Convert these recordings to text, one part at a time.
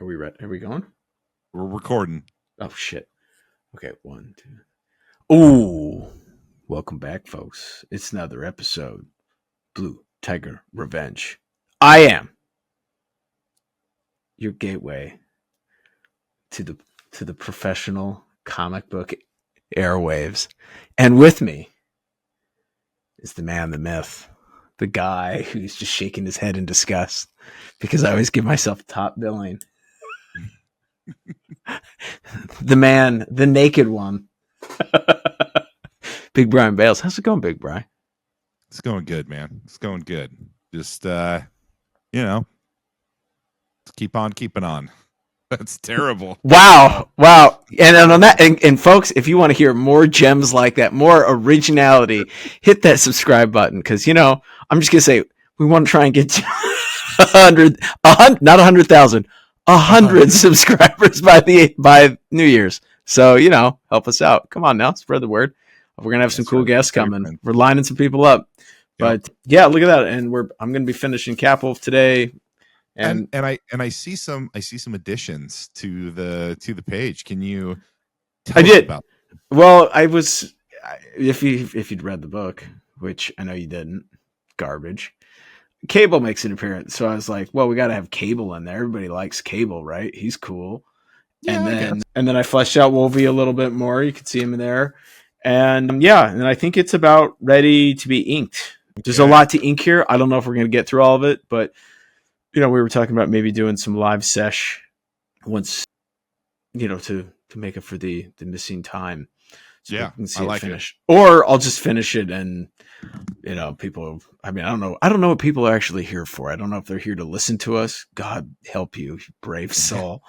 Are we ready? Are we going? We're recording. Oh shit. Okay, 1, 2. Ooh, welcome back, folks. It's another episode. Blue Tiger Revenge. I am your gateway to the professional comic book airwaves, and with me is the man, the myth, the guy who's just shaking his head in disgust because I always give myself top billing. The man, the naked one. Big Brian Bales. How's it going, Big Brian? It's going good, man. It's going good. Just keep on keeping on. That's terrible. Wow. And on that, and folks, if you want to hear more gems like that, more originality, hit that subscribe button because I'm just gonna say we want to try and get 100, not 100,000, 100 subscribers by New Year's. So help us out. Come on now, spread the word. We're gonna have some cool guests coming. We're lining some people up. But yeah, look at that. And I'm gonna be finishing Cap Wolf today. And I see some additions to the page. Can you tell I us did. about it? Well, I was if you'd read the book, which I know you didn't, garbage. Cable makes an appearance, so I was like, well, we got to have Cable in there. Everybody likes Cable, right? He's cool. Yeah, and then I fleshed out Wolvie a little bit more. You could see him in there. And and I think it's about ready to be inked. There's a lot to ink here. I don't know if we're going to get through all of it, but we were talking about maybe doing some live sesh once, to make up for the missing time. So yeah, we can see I like it. Or I'll just finish it and people. I mean, I don't know what people are actually here for. I don't know if they're here to listen to us. God help you, brave soul.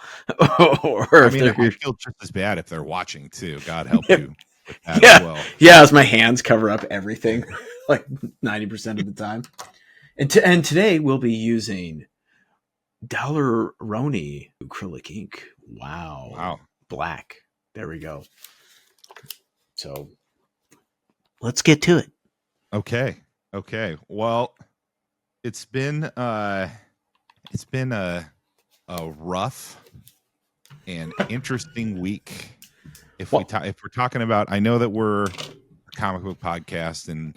Or I feel just as bad if they're watching too. God help you. As well. Yeah, as my hands cover up everything like 90% of the time. And today we'll be using Dollar-Roni acrylic ink. Wow. Black. There we go. So let's get to it. Okay. Well, it's been a rough and interesting week. If we're talking about, I know that we're a comic book podcast,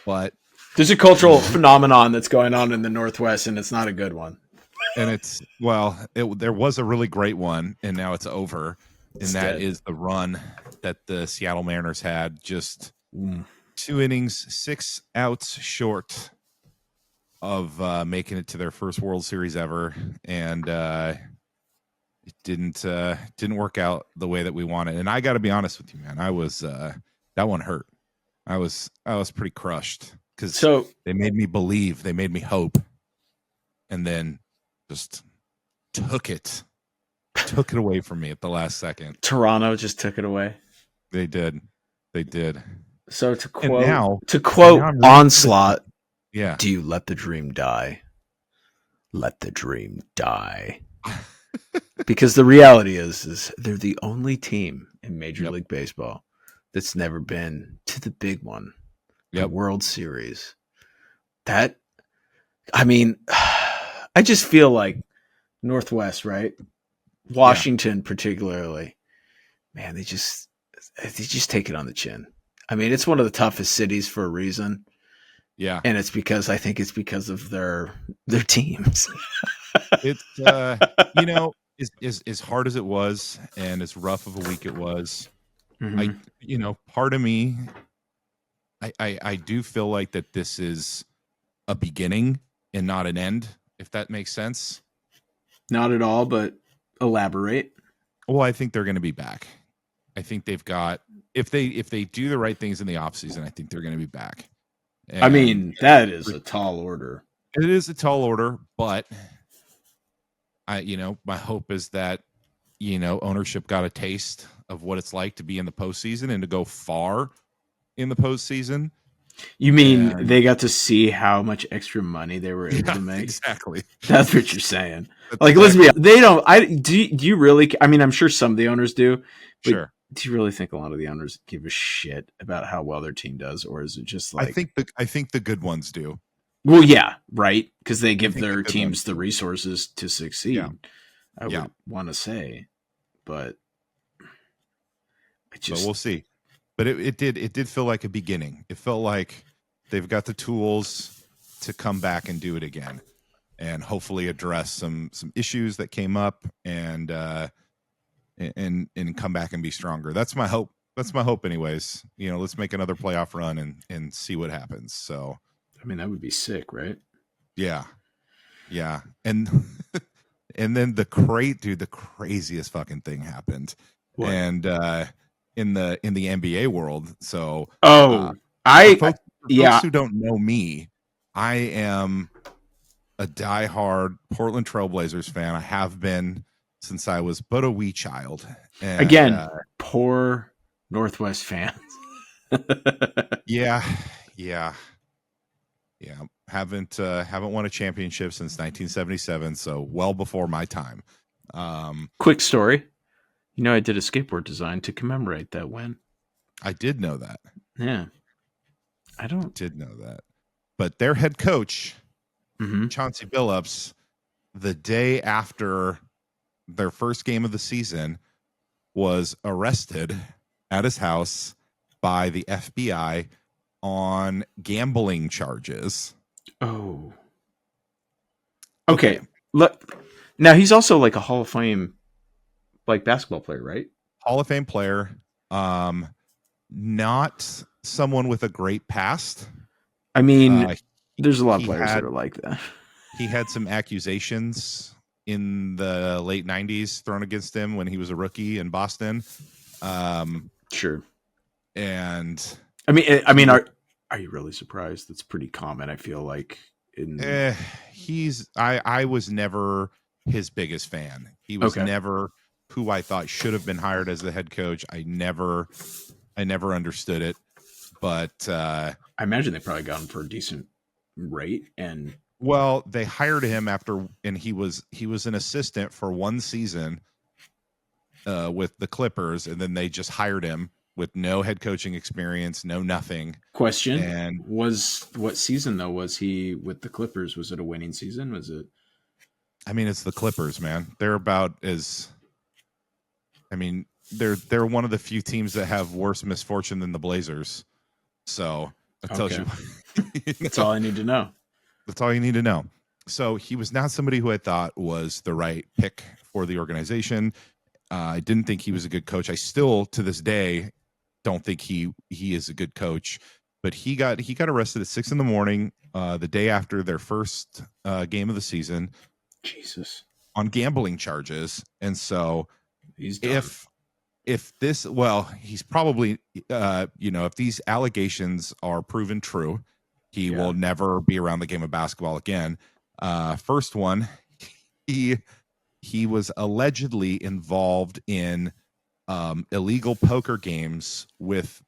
but there's a cultural phenomenon that's going on in the Northwest, and it's not a good one. And there was a really great one, and now it's over. It's that dead. Is the run that the Seattle Mariners had, just 2 innings, 6 outs short of making it to their first World Series ever, and it didn't work out the way that we wanted. And I got to be honest with you, man, I was that one hurt. I was pretty crushed because they made me believe, they made me hope, and then just took it away from me at the last second. Toronto just took it away. They did. So to quote Onslaught, yeah. Do you let the dream die? Let the dream die. Because the reality is they're the only team in Major League Baseball that's never been to the big one, the World Series. I just feel like Northwest, right? Washington, particularly, man, they just take it on the chin. I mean, it's one of the toughest cities for a reason. Yeah, and it's because of their teams. It's as hard as it was and as rough of a week it was, part of me, I do feel like that this is a beginning and not an end, if that makes sense. Not at all, but elaborate. Well, I think they're going to be back. I think they've got, if they do the right things in the offseason, I think they're going to be back. And I mean, that is a tall order. It is a tall order, but my hope is that, ownership got a taste of what it's like to be in the postseason and to go far in the postseason. You mean they got to see how much extra money they were able to make? Exactly. That's what you're saying. Let's be honest. They don't. Do you really? I mean, I'm sure some of the owners do. But sure. Do you really think a lot of the owners give a shit about how well their team does, or is it just like? I think the good ones do. Well, yeah, right, because they give their teams the resources to succeed. I would want to say, but but we'll see. But it did feel like a beginning. It felt like they've got the tools to come back and do it again, and hopefully address some issues that came up, and come back and be stronger. That's my hope. That's my hope, anyways. Let's make another playoff run and see what happens. So, I mean, that would be sick, right? Yeah, and and then the craziest fucking thing happened, What? and in the NBA world. So, for folks who don't know me, I am a diehard Portland Trailblazers fan. I have been since I was but a wee child. And, again, poor Northwest fans. Yeah. Haven't won a championship since 1977, so well before my time. Quick story. I did a skateboard design to commemorate that win. I did know that. Yeah. Did know that. But their head coach, mm-hmm. Chauncey Billups, the day after their first game of the season, was arrested at his house by the FBI on gambling charges. Oh. Okay. Now he's also like a Hall of Fame basketball player, right? Hall of Fame player. Not someone with a great past. I mean, there's a lot of players that are like that. He had some accusations in the late 90s thrown against him when he was a rookie in Boston. Sure. And I mean, are you really surprised? That's pretty common. I feel like I was never his biggest fan. He was never who I thought should have been hired as the head coach. I never understood it, but I imagine they probably got him for a decent rate. And well, they hired him and he was an assistant for one season with the Clippers, and then they just hired him with no head coaching experience, no nothing. Question. And what season though was he with the Clippers? Was it a winning season? Was it? I mean, it's the Clippers, man. They're about as, I mean, they're one of the few teams that have worse misfortune than the Blazers. So that tells you. That's all I need to know. That's all you need to know. So he was not somebody who I thought was the right pick for the organization. I didn't think he was a good coach. I still, to this day, don't think he is a good coach. But he got arrested at 6 a.m. The day after their first game of the season. Jesus. On gambling charges. And so he's done. If this, well, he's probably, if these allegations are proven true, he will never be around the game of basketball again. First one, he was allegedly involved in illegal poker games with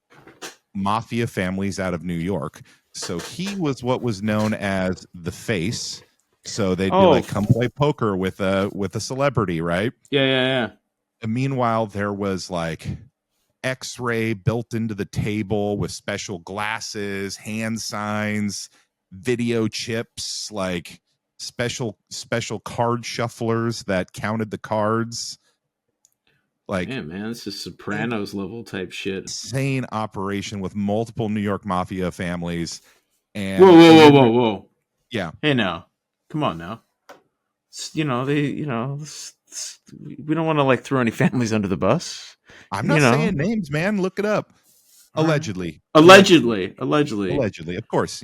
mafia families out of New York. So he was what was known as the face. So they'd be like, come play poker with a celebrity, right? Yeah. And meanwhile, there was like X-ray built into the table with special glasses, hand signs, video chips, like special card shufflers that counted the cards. Like, yeah, man, this is Sopranos level type shit. Insane operation with multiple New York mafia families. And whoa. Yeah. Hey, now, come on now. We don't want to throw any families under the bus. I'm not saying names, man. Look it up. Allegedly. Allegedly. Of course,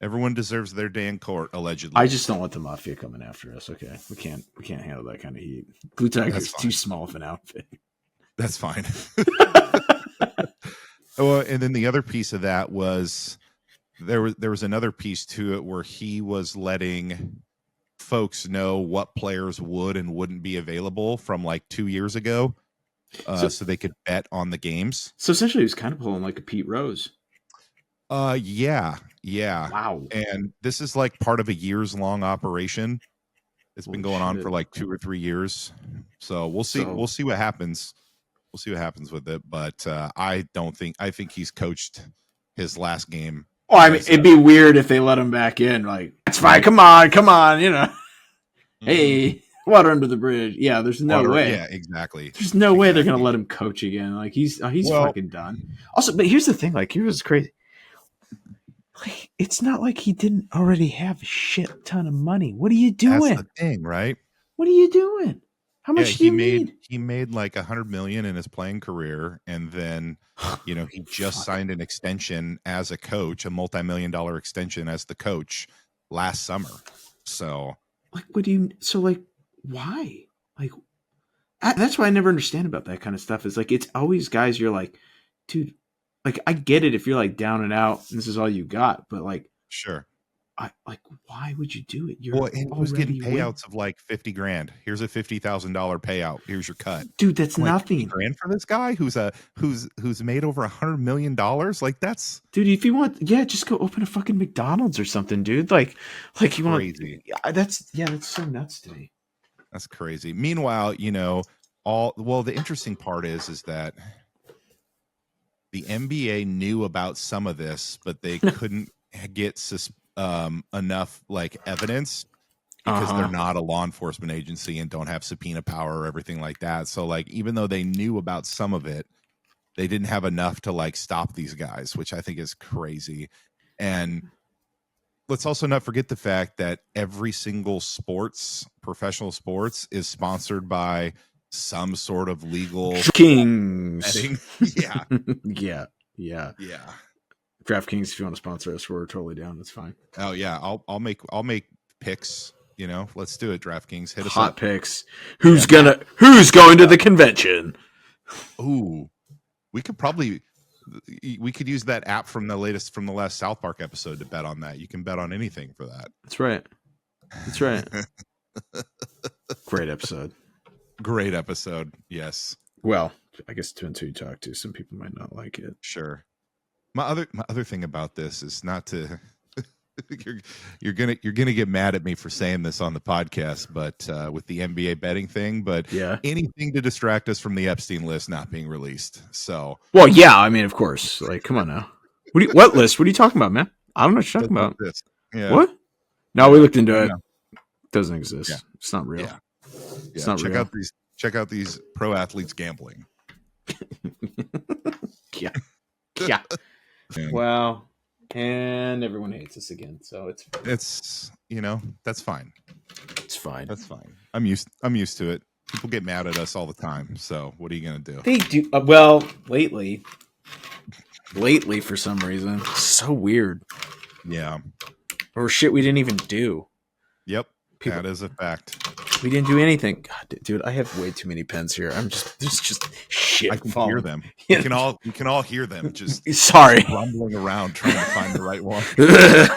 everyone deserves their day in court. Allegedly. I just don't want the mafia coming after us. Okay, we can't handle that kind of heat. Blue Tiger's too small of an outfit. That's fine. Well, and then the other piece of that was there was another piece to it where he was letting folks know what players would and wouldn't be available from 2 years ago, so they could bet on the games. So essentially, he was kind of pulling like a Pete Rose. Yeah. Wow. And this is part of a years-long operation. It's been going on for 2 or 3 years. So we'll see. We'll see what happens. We'll see what happens with it. But I think he's coached his last game. Oh, I mean, it'd be weird if they let him back in. That's fine. Come on. Mm-hmm. Hey. Water under the bridge. Yeah, there's no way. Yeah, exactly. There's no way they're gonna let him coach again. Like he's fucking done. Also, but here's the thing. Like here's what's crazy. Like it's not like he didn't already have a shit ton of money. What are you doing? That's the thing, right? What are you doing? How much do you need? He made like $100 million in his playing career, and then he just signed an extension as a coach, a multi-million-dollar extension as the coach last summer. So, like, what do you? So, like, why? Like, that's why I never understand about that kind of stuff. Is like it's always guys. You're like, dude, like I get it if you're like down and out, and this is all you got, but like, sure. Why would you do it? You're who's getting payouts of like $50,000. Here's a $50,000 payout. Here's your cut, dude. That's like nothing. $50,000 for this guy who's made over $100 million. Like that's dude. If you want, just go open a fucking McDonald's or something, dude. Like you want crazy. That's so nuts to me. That's crazy. Meanwhile, the interesting part is that the NBA knew about some of this, but they couldn't get enough like evidence because they're not a law enforcement agency and don't have subpoena power or everything like that. So like even though they knew about some of it, they didn't have enough to like stop these guys, which I think is crazy. And let's also not forget the fact that every single professional sports is sponsored by some sort of legal DraftKings. Yeah. Yeah. DraftKings, if you want to sponsor us, we're totally down. That's fine. Oh yeah, I'll make picks. Let's do it. DraftKings, hit us hot up. Picks. Who's going to the convention? Ooh, we could use that app from the last South Park episode to bet on that. You can bet on anything for that. That's right. Great episode. Yes. Well, I guess it depends who you talk to. Some people might not like it. Sure. My other thing about this is not to you're gonna get mad at me for saying this on the podcast, but with the NBA betting thing, but anything to distract us from the Epstein list not being released. So I mean, of course. Like, come on now. What list? What are you talking about, man? I don't know what you're talking about. Yeah. What? No, we looked into it. It doesn't exist. Yeah. It's not real. Yeah. It's not real. Check out these pro athletes gambling. Yeah. Well, and everyone hates us again, so it's that's fine. It's fine. That's fine. I'm used to it. People get mad at us all the time. So what are you gonna do? They do. Lately, for some reason, it's so weird. Yeah. Or shit we didn't even do. Yep. That is a fact. We didn't do anything. God, dude, I have way too many pens here. There's just shit. I can hear them. We can all hear them. Just rumbling around trying to find the right one.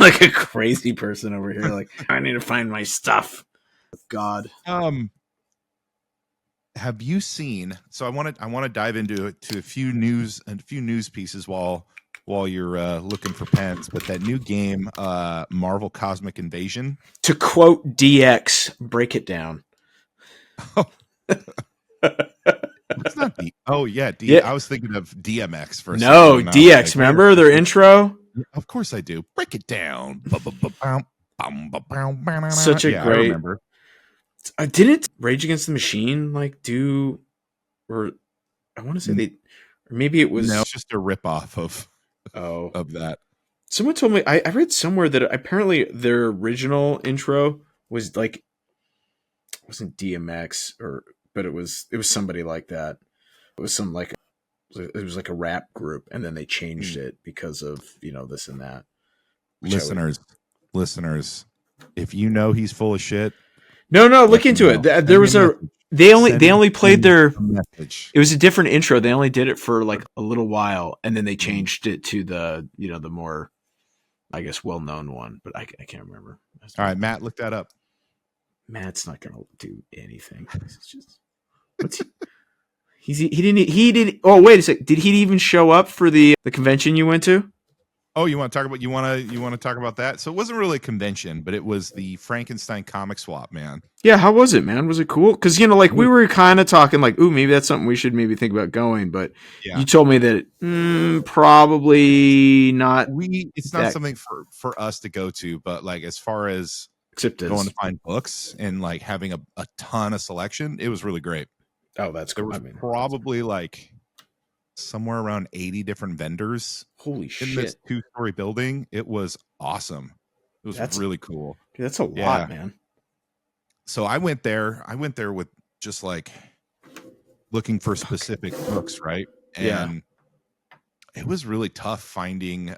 Like a crazy person over here. Like I need to find my stuff. God. Have you seen? So I want to dive into a few news pieces while you're looking for pens. But that new game, Marvel Cosmic Invasion. To quote DX, break it down. It's not D. Oh yeah, D. I was thinking of DMX for a second. No, DX. Remember their intro? Of course I do. Break it down. Such a great. I remember. Didn't Rage Against the Machine do? Or I want to say they. Or maybe it was. No, it's just a ripoff of that. Someone told me I read somewhere that apparently their original intro was like, it wasn't DMX but it was somebody like that. It was it was like a rap group, and then they changed it because of this and that. Listeners, if you know he's full of shit, no, look into it. There was they only played their message. It was a different intro. They only did it for like a little while, and then they changed it to the the more, I guess, well-known one, but I can't remember. All right, Matt, look that up. Matt's not gonna do anything. It's just he didn't. Oh, wait a sec. Did he even show up for the convention you went to? Oh, you want to talk about that? So it wasn't really a convention, but it was the Frankenstein comic swap, man. Yeah, how was it, man? Was it cool? Because we were kind of talking like, ooh, maybe that's something we should maybe think about going. But you told me that probably not. It's not something for us to go to, but like as far as Except going to find books and like having a ton of selection. It was really great. Oh, that's There cool. was probably like somewhere around 80 different vendors. Holy in this shit. 2-story building. It was awesome. It was really cool. Dude, that's a lot, man. So I went there with just like looking for specific books, right? And it was really tough finding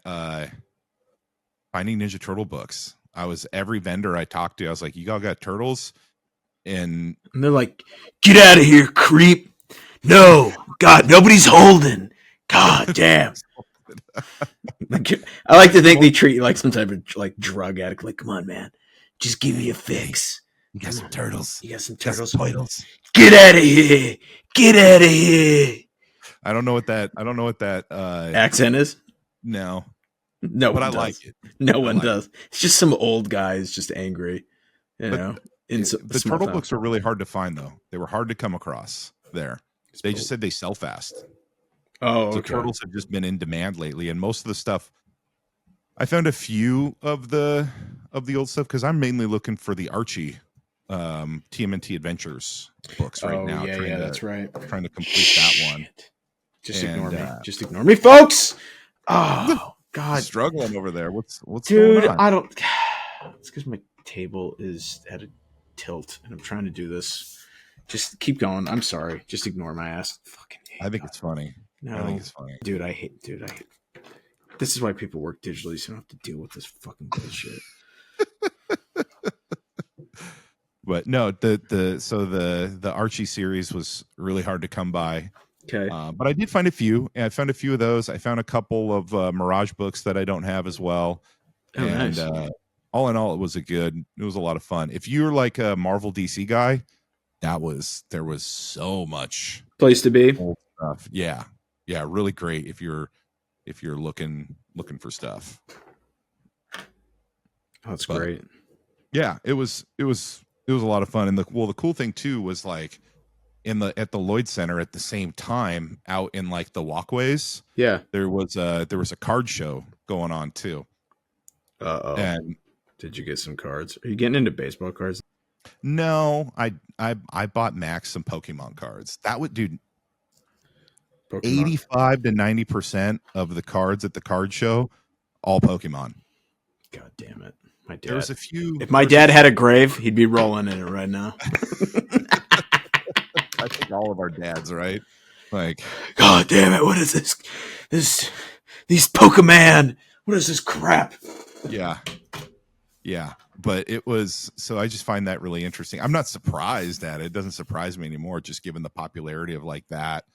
Ninja Turtle books. Every vendor I talked to, I was like, "You all got turtles?" And they're like, "Get out of here, creep!" No, God, nobody's holding. God damn. I like to think they treat you like some type of like drug addict. Like, come on, man, just give me a fix. You got some turtles. You got some turtles. Get out of here. Get out of here. I don't know what that accent is. No, but I like it. No one does. It's just some old guys just angry. You know. The turtle books were really hard to find, though. They were hard to come across there. They just said they sell fast. Oh, okay. So turtles have just been in demand lately, and most of the stuff. I found a few of the old stuff because I'm mainly looking for the Archie TMNT Adventures books right now. That's right. Trying to complete that one. Just ignore me. Just ignore me, folks. Oh God, struggling over there. What's dude? going on? I don't. It's because my table is at a tilt, and I'm trying to do this. Just keep going. I'm sorry. Just ignore my ass. Fucking. I think it's funny. No, I think it's funny, dude. I hate. This is why people work digitally, so I don't have to deal with this fucking bullshit. But no, the Archie series was really hard to come by. Okay. But I did find a few. I found a few of those. I found a couple of Mirage books that I don't have as well. Oh, and nice. All in all, it was a lot of fun. If you're like a Marvel DC guy, there was so much place to be. Old stuff. Yeah. Really great if you're looking for stuff. Oh, that's great. Yeah, it was a lot of fun. And the cool thing too was like at the Lloyd Center at the same time, out in like the walkways. Yeah, there was a card show going on too. And did you get some cards? Are you getting into baseball cards? No, I bought Max some Pokemon cards. That would do. 85 to 90% of the cards at the card show, all Pokemon. God damn it. My dad. There was a few. If my dad had a grave, he'd be rolling in it right now. I think all of our dads, right? Like, God damn it! What is this? These Pokemon. What is this crap? Yeah. But it was. So I just find that really interesting. I'm not surprised at it. It doesn't surprise me anymore, just given the popularity of like that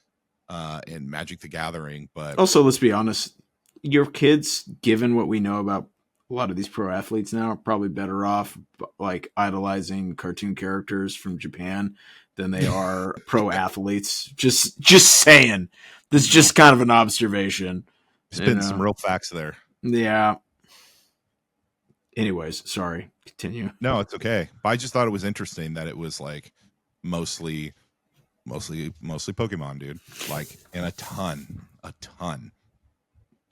in Magic the Gathering. But also, let's be honest. Your kids, given what we know about a lot of these pro athletes now, are probably better off like idolizing cartoon characters from Japan than they are pro athletes. Just saying. This is just kind of an observation. Spitting some real facts there. Yeah. Anyways, sorry. Continue. No, it's okay. But I just thought it was interesting that it was like mostly Pokemon, dude. Like, and a ton.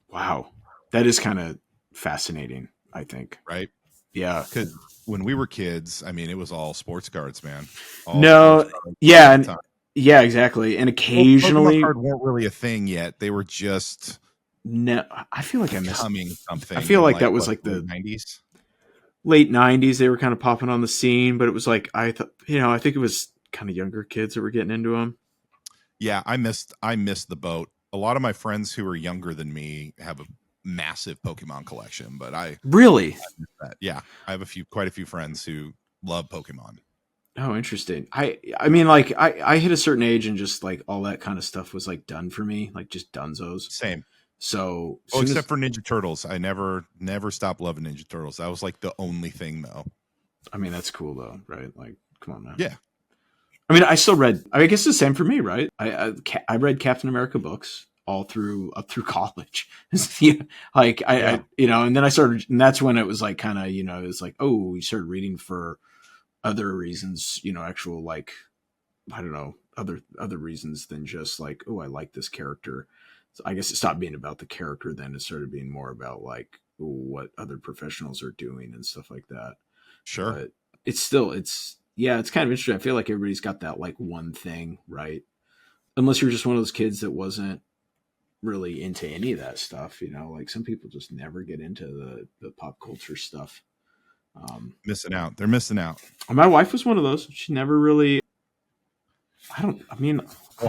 Wow. That is kind of fascinating, I think. Right? Yeah. Because when we were kids, I mean, it was all sports cards, man. Yeah, exactly. And occasionally, Pokemon cards weren't really a thing yet. They were just I feel like I missed something. I feel like that was like the 90s, late 90s. They were kind of popping on the scene, but it was like I think it was kind of younger kids that were getting into them. Yeah, I missed the boat. A lot of my friends who are younger than me have a massive Pokemon collection, but I really, I have quite a few friends who love Pokemon. Oh, interesting. I mean, like I hit a certain age and just like all that kind of stuff was like done for me, like just dunzos. Same. So, except for Ninja Turtles, I never stopped loving Ninja Turtles. That was like the only thing, though. I mean, that's cool though, right? Like, come on, man. Yeah. I mean, I still read. I guess it's the same for me, right? I read Captain America books all up through college. Like I and then I started, and that's when it was like kind of it was like, oh, you started reading for other reasons, actual like I don't know other reasons than just like, oh, I like this character. So I guess it stopped being about the character then. It started being more about like what other professionals are doing and stuff like that. Sure. But it's kind of interesting. I feel like everybody's got that like one thing, right? Unless you're just one of those kids that wasn't really into any of that stuff, like some people just never get into the pop culture stuff. Missing out. They're missing out. My wife was one of those. She never really. Well,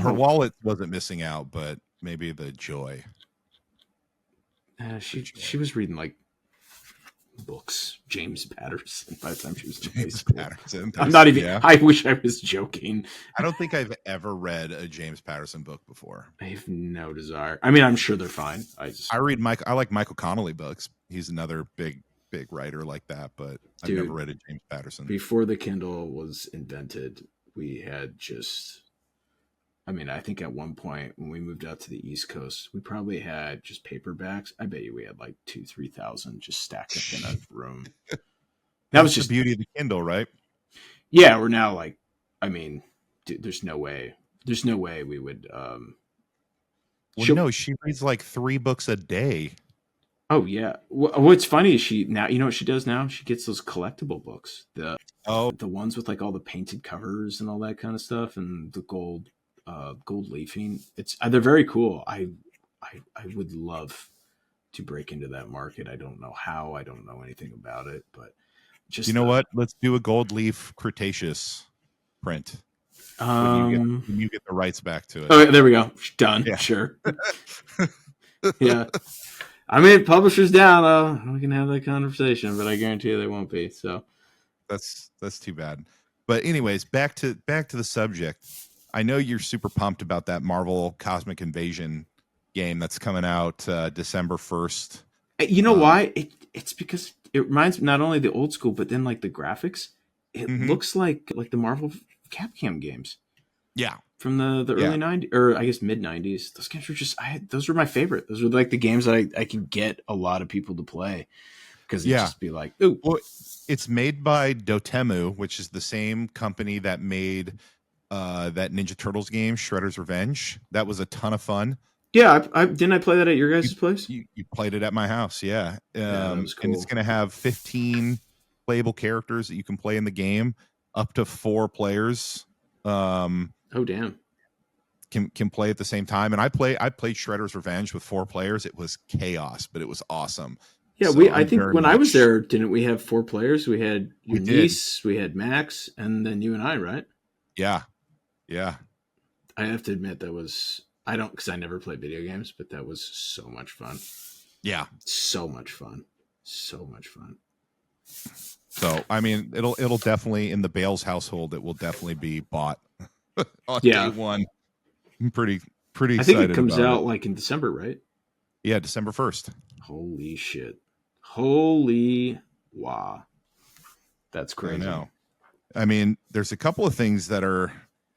her wallet wasn't missing out, but maybe the joy. She was reading like books, James Patterson, by the time she was in high James school. Patterson. I'm not even. Yeah. I wish I was joking. I don't think I've ever read a James Patterson book before. I have no desire. I mean, I'm sure they're fine. I like Michael Connelly books. He's another big writer like that, but I've never read a James Patterson. Before the Kindle was invented, we had I think at one point when we moved out to the East Coast, we probably had just paperbacks. I bet you we had like 2,000-3,000 just stacked up in a room. That was just the beauty of the Kindle, right? Yeah, we're now like, dude, there's no way we would. No, she reads like 3 books a day. Oh yeah. What's funny is she now. You know what she does now? She gets those collectible books. The ones with like all the painted covers and all that kind of stuff, and the gold leafing. They're very cool. I would love to break into that market. I don't know how. I don't know anything about it, but just what? Let's do a gold leaf Cretaceous print. When you get the rights back to it. Oh, there we go. Done. Yeah. Sure. Yeah. I mean, publishers down. We can have that conversation, but I guarantee you they won't be. So that's too bad. But anyways, back to the subject. I know you're super pumped about that Marvel Cosmic Invasion game that's coming out December 1st. You know why? It's because it reminds me not only the old school, but then like the graphics. It looks like the Marvel Capcom games. Yeah. From the early 90s, or I guess mid 90s. Those games were those were my favorite. Those were like the games that I could get a lot of people to play. Because it'd just be like, ooh. Well, it's made by Dotemu, which is the same company that made that Ninja Turtles game, Shredder's Revenge. That was a ton of fun. Yeah, I didn't I play that at your guys' place? You played it at my house, yeah. That was cool. And it's going to have 15 playable characters that you can play in the game, up to 4 players. Oh damn! Can play at the same time, and I played Shredder's Revenge with 4 players. It was chaos, but it was awesome. Yeah, so I think when I was there, didn't we have 4 players? We had your niece, we had Max, and then you and I, right? Yeah. I have to admit because I never played video games, but that was so much fun. Yeah, so much fun. So I mean, it'll definitely, in the Bales household, it will definitely be bought on day one. I'm pretty excited. I think it comes out like in December, right? Yeah, December 1st. Holy shit! Holy wow! That's crazy. I know. I mean, there's a couple of things that are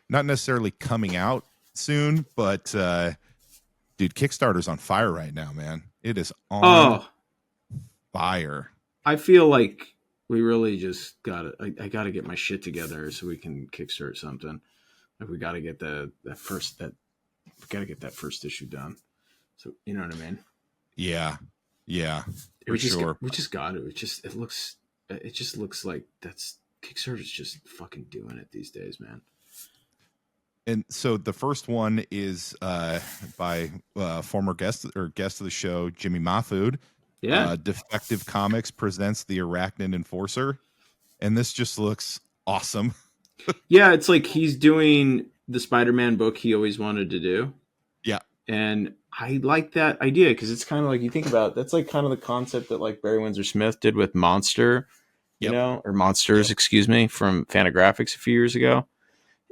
not necessarily coming out soon, but dude, Kickstarter's on fire right now, man. It is on fire. I feel like we really just I got to get my shit together so we can kickstart something. Like we got to get we got to get that first issue done. So you know what I mean? Yeah. We just got to. It just looks like Kickstarter's just fucking doing it these days, man. And so the first one is by former guest of the show, Jimmy Mahfood. Yeah. Defective Comics presents the Arachnid Enforcer. And this just looks awesome. Yeah, it's like he's doing the Spider-Man book he always wanted to do. Yeah. And I like that idea because it's kind of like, you think about it, that's like kind of the concept that like Barry Windsor Smith did with Monster, or Monsters, excuse me, from Fantagraphics a few years ago.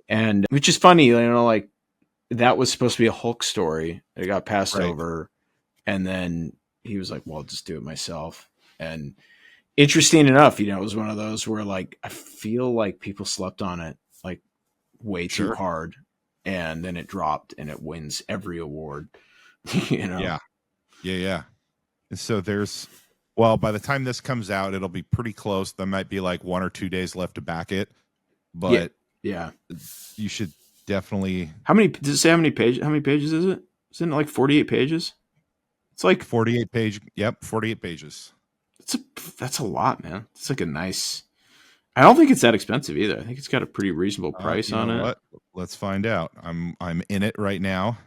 And which is funny, like that was supposed to be a Hulk story. It got passed over. And then he was like, well, I'll just do it myself. And interesting enough, it was one of those where like, I feel like people slept on it like way too hard. And then it dropped and it wins every award, Yeah. And so by the time this comes out, it'll be pretty close. There might be like 1 or 2 days left to back it, but yeah, you should definitely. Does it say how many pages is it? Isn't it like 48 pages? It's like 48 pages. Yep. 48 pages. That's a lot, man. It's like a nice, I don't think it's that expensive either. I think it's got a pretty reasonable price You on know it. what? Let's find out. I'm in it right now.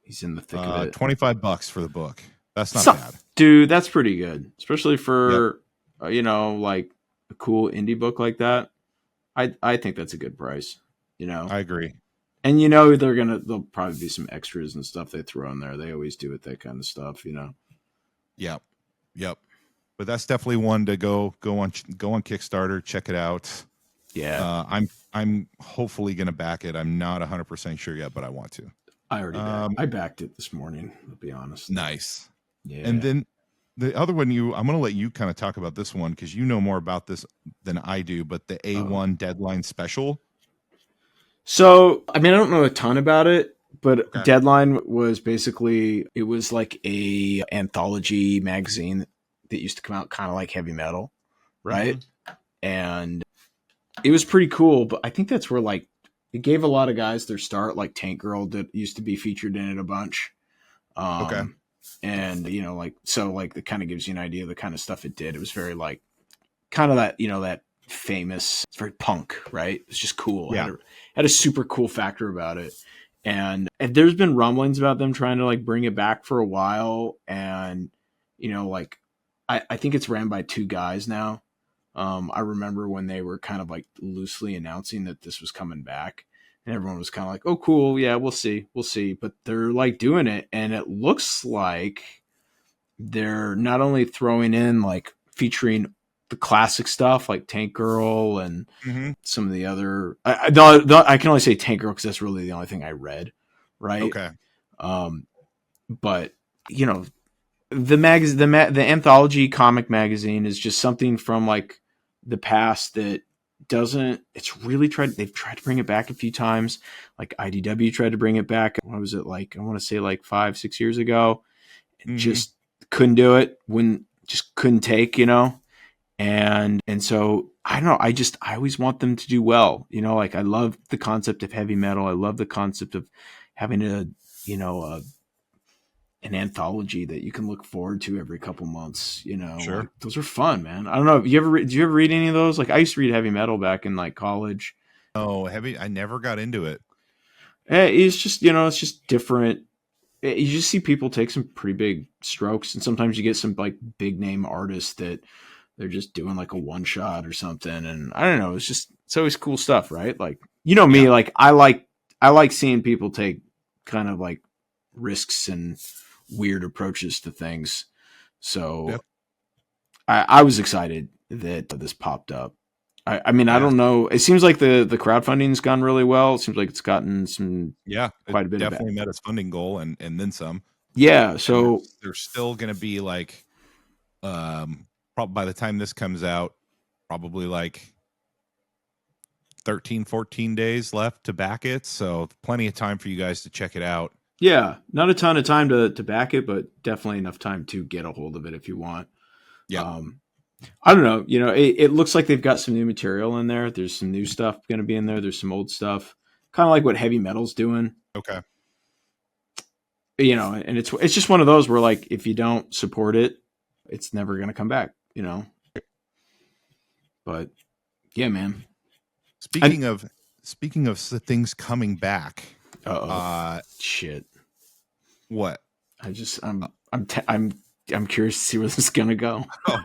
He's in the thick of it. $25 for the book. That's not bad. Dude, that's pretty good. Especially Yep. for, like a cool indie book like that. I think that's a good price, I agree. And there'll probably be some extras and stuff they throw in there. They always do with that kind of stuff, Yep. But that's definitely one to go on Kickstarter, check it out. Yeah. I'm hopefully going to back it. I'm not 100% sure yet, but I want to. I already I backed it this morning, to be honest. Nice. Yeah. And then the other one, I'm going to let you kind of talk about this one because you know more about this than I do, but the A1 Deadline Special. So, I don't know a ton about it, but okay. Deadline was basically, it was like a anthology magazine that used to come out kind of like Heavy Metal, right? Mm-hmm. And it was pretty cool, but I think that's where like it gave a lot of guys their start, like Tank Girl that used to be featured in it a bunch. Okay. And so it kind of gives you an idea of the kind of stuff it did. It was very like kind of that, that famous, it's very punk, right? It's just cool. Yeah. Had a super cool factor about it. And there's been rumblings about them trying to like bring it back for a while. And, I think it's ran by two guys now. I remember when they were kind of like loosely announcing that this was coming back, and everyone was kind of like, oh, cool. Yeah, we'll see. But they're like doing it. And it looks like they're not only throwing in like featuring the classic stuff like Tank Girl and some of the other, I can only say Tank Girl because that's really the only thing I read. Right. Okay. But the anthology comic magazine is just something from like the past that they've tried to bring it back a few times. Like IDW tried to bring it back. What was it like? I want to say like 5-6 years ago. Just couldn't do it. Couldn't take, and so I don't know. I always want them to do well. Like I love the concept of heavy metal. I love the concept of having an anthology that you can look forward to every couple months. Sure. Like, those are fun, man. I don't know. Did you ever read any of those? Like I used to read heavy metal back in like college. Oh, heavy. I never got into it. It's just, it's just different. You just see people take some pretty big strokes, and sometimes you get some like big name artists that they're just doing like a one shot or something. And I don't know. It's always cool stuff, right? Like, me, like I like seeing people take kind of like risks and weird approaches to things. So yep. I was excited that this popped up. I don't know. It seems like the crowdfunding's gone really well. It seems like it's gotten some quite a bit. Definitely met its funding goal and then some. Yeah. So there's still going to be like, probably by the time this comes out, probably like 13, 14 days left to back it. So plenty of time for you guys to check it out. Yeah. Not a ton of time to back it, but definitely enough time to get a hold of it if you want. Yeah. I don't know. It looks like they've got some new material in there. There's some new stuff going to be in there. There's some old stuff, kind of like what heavy metal's doing. Okay. And it's just one of those where like, if you don't support it, it's never going to come back, but yeah, man. Speaking of things coming back. Shit. What? I'm curious to see where this is going to go. Oh.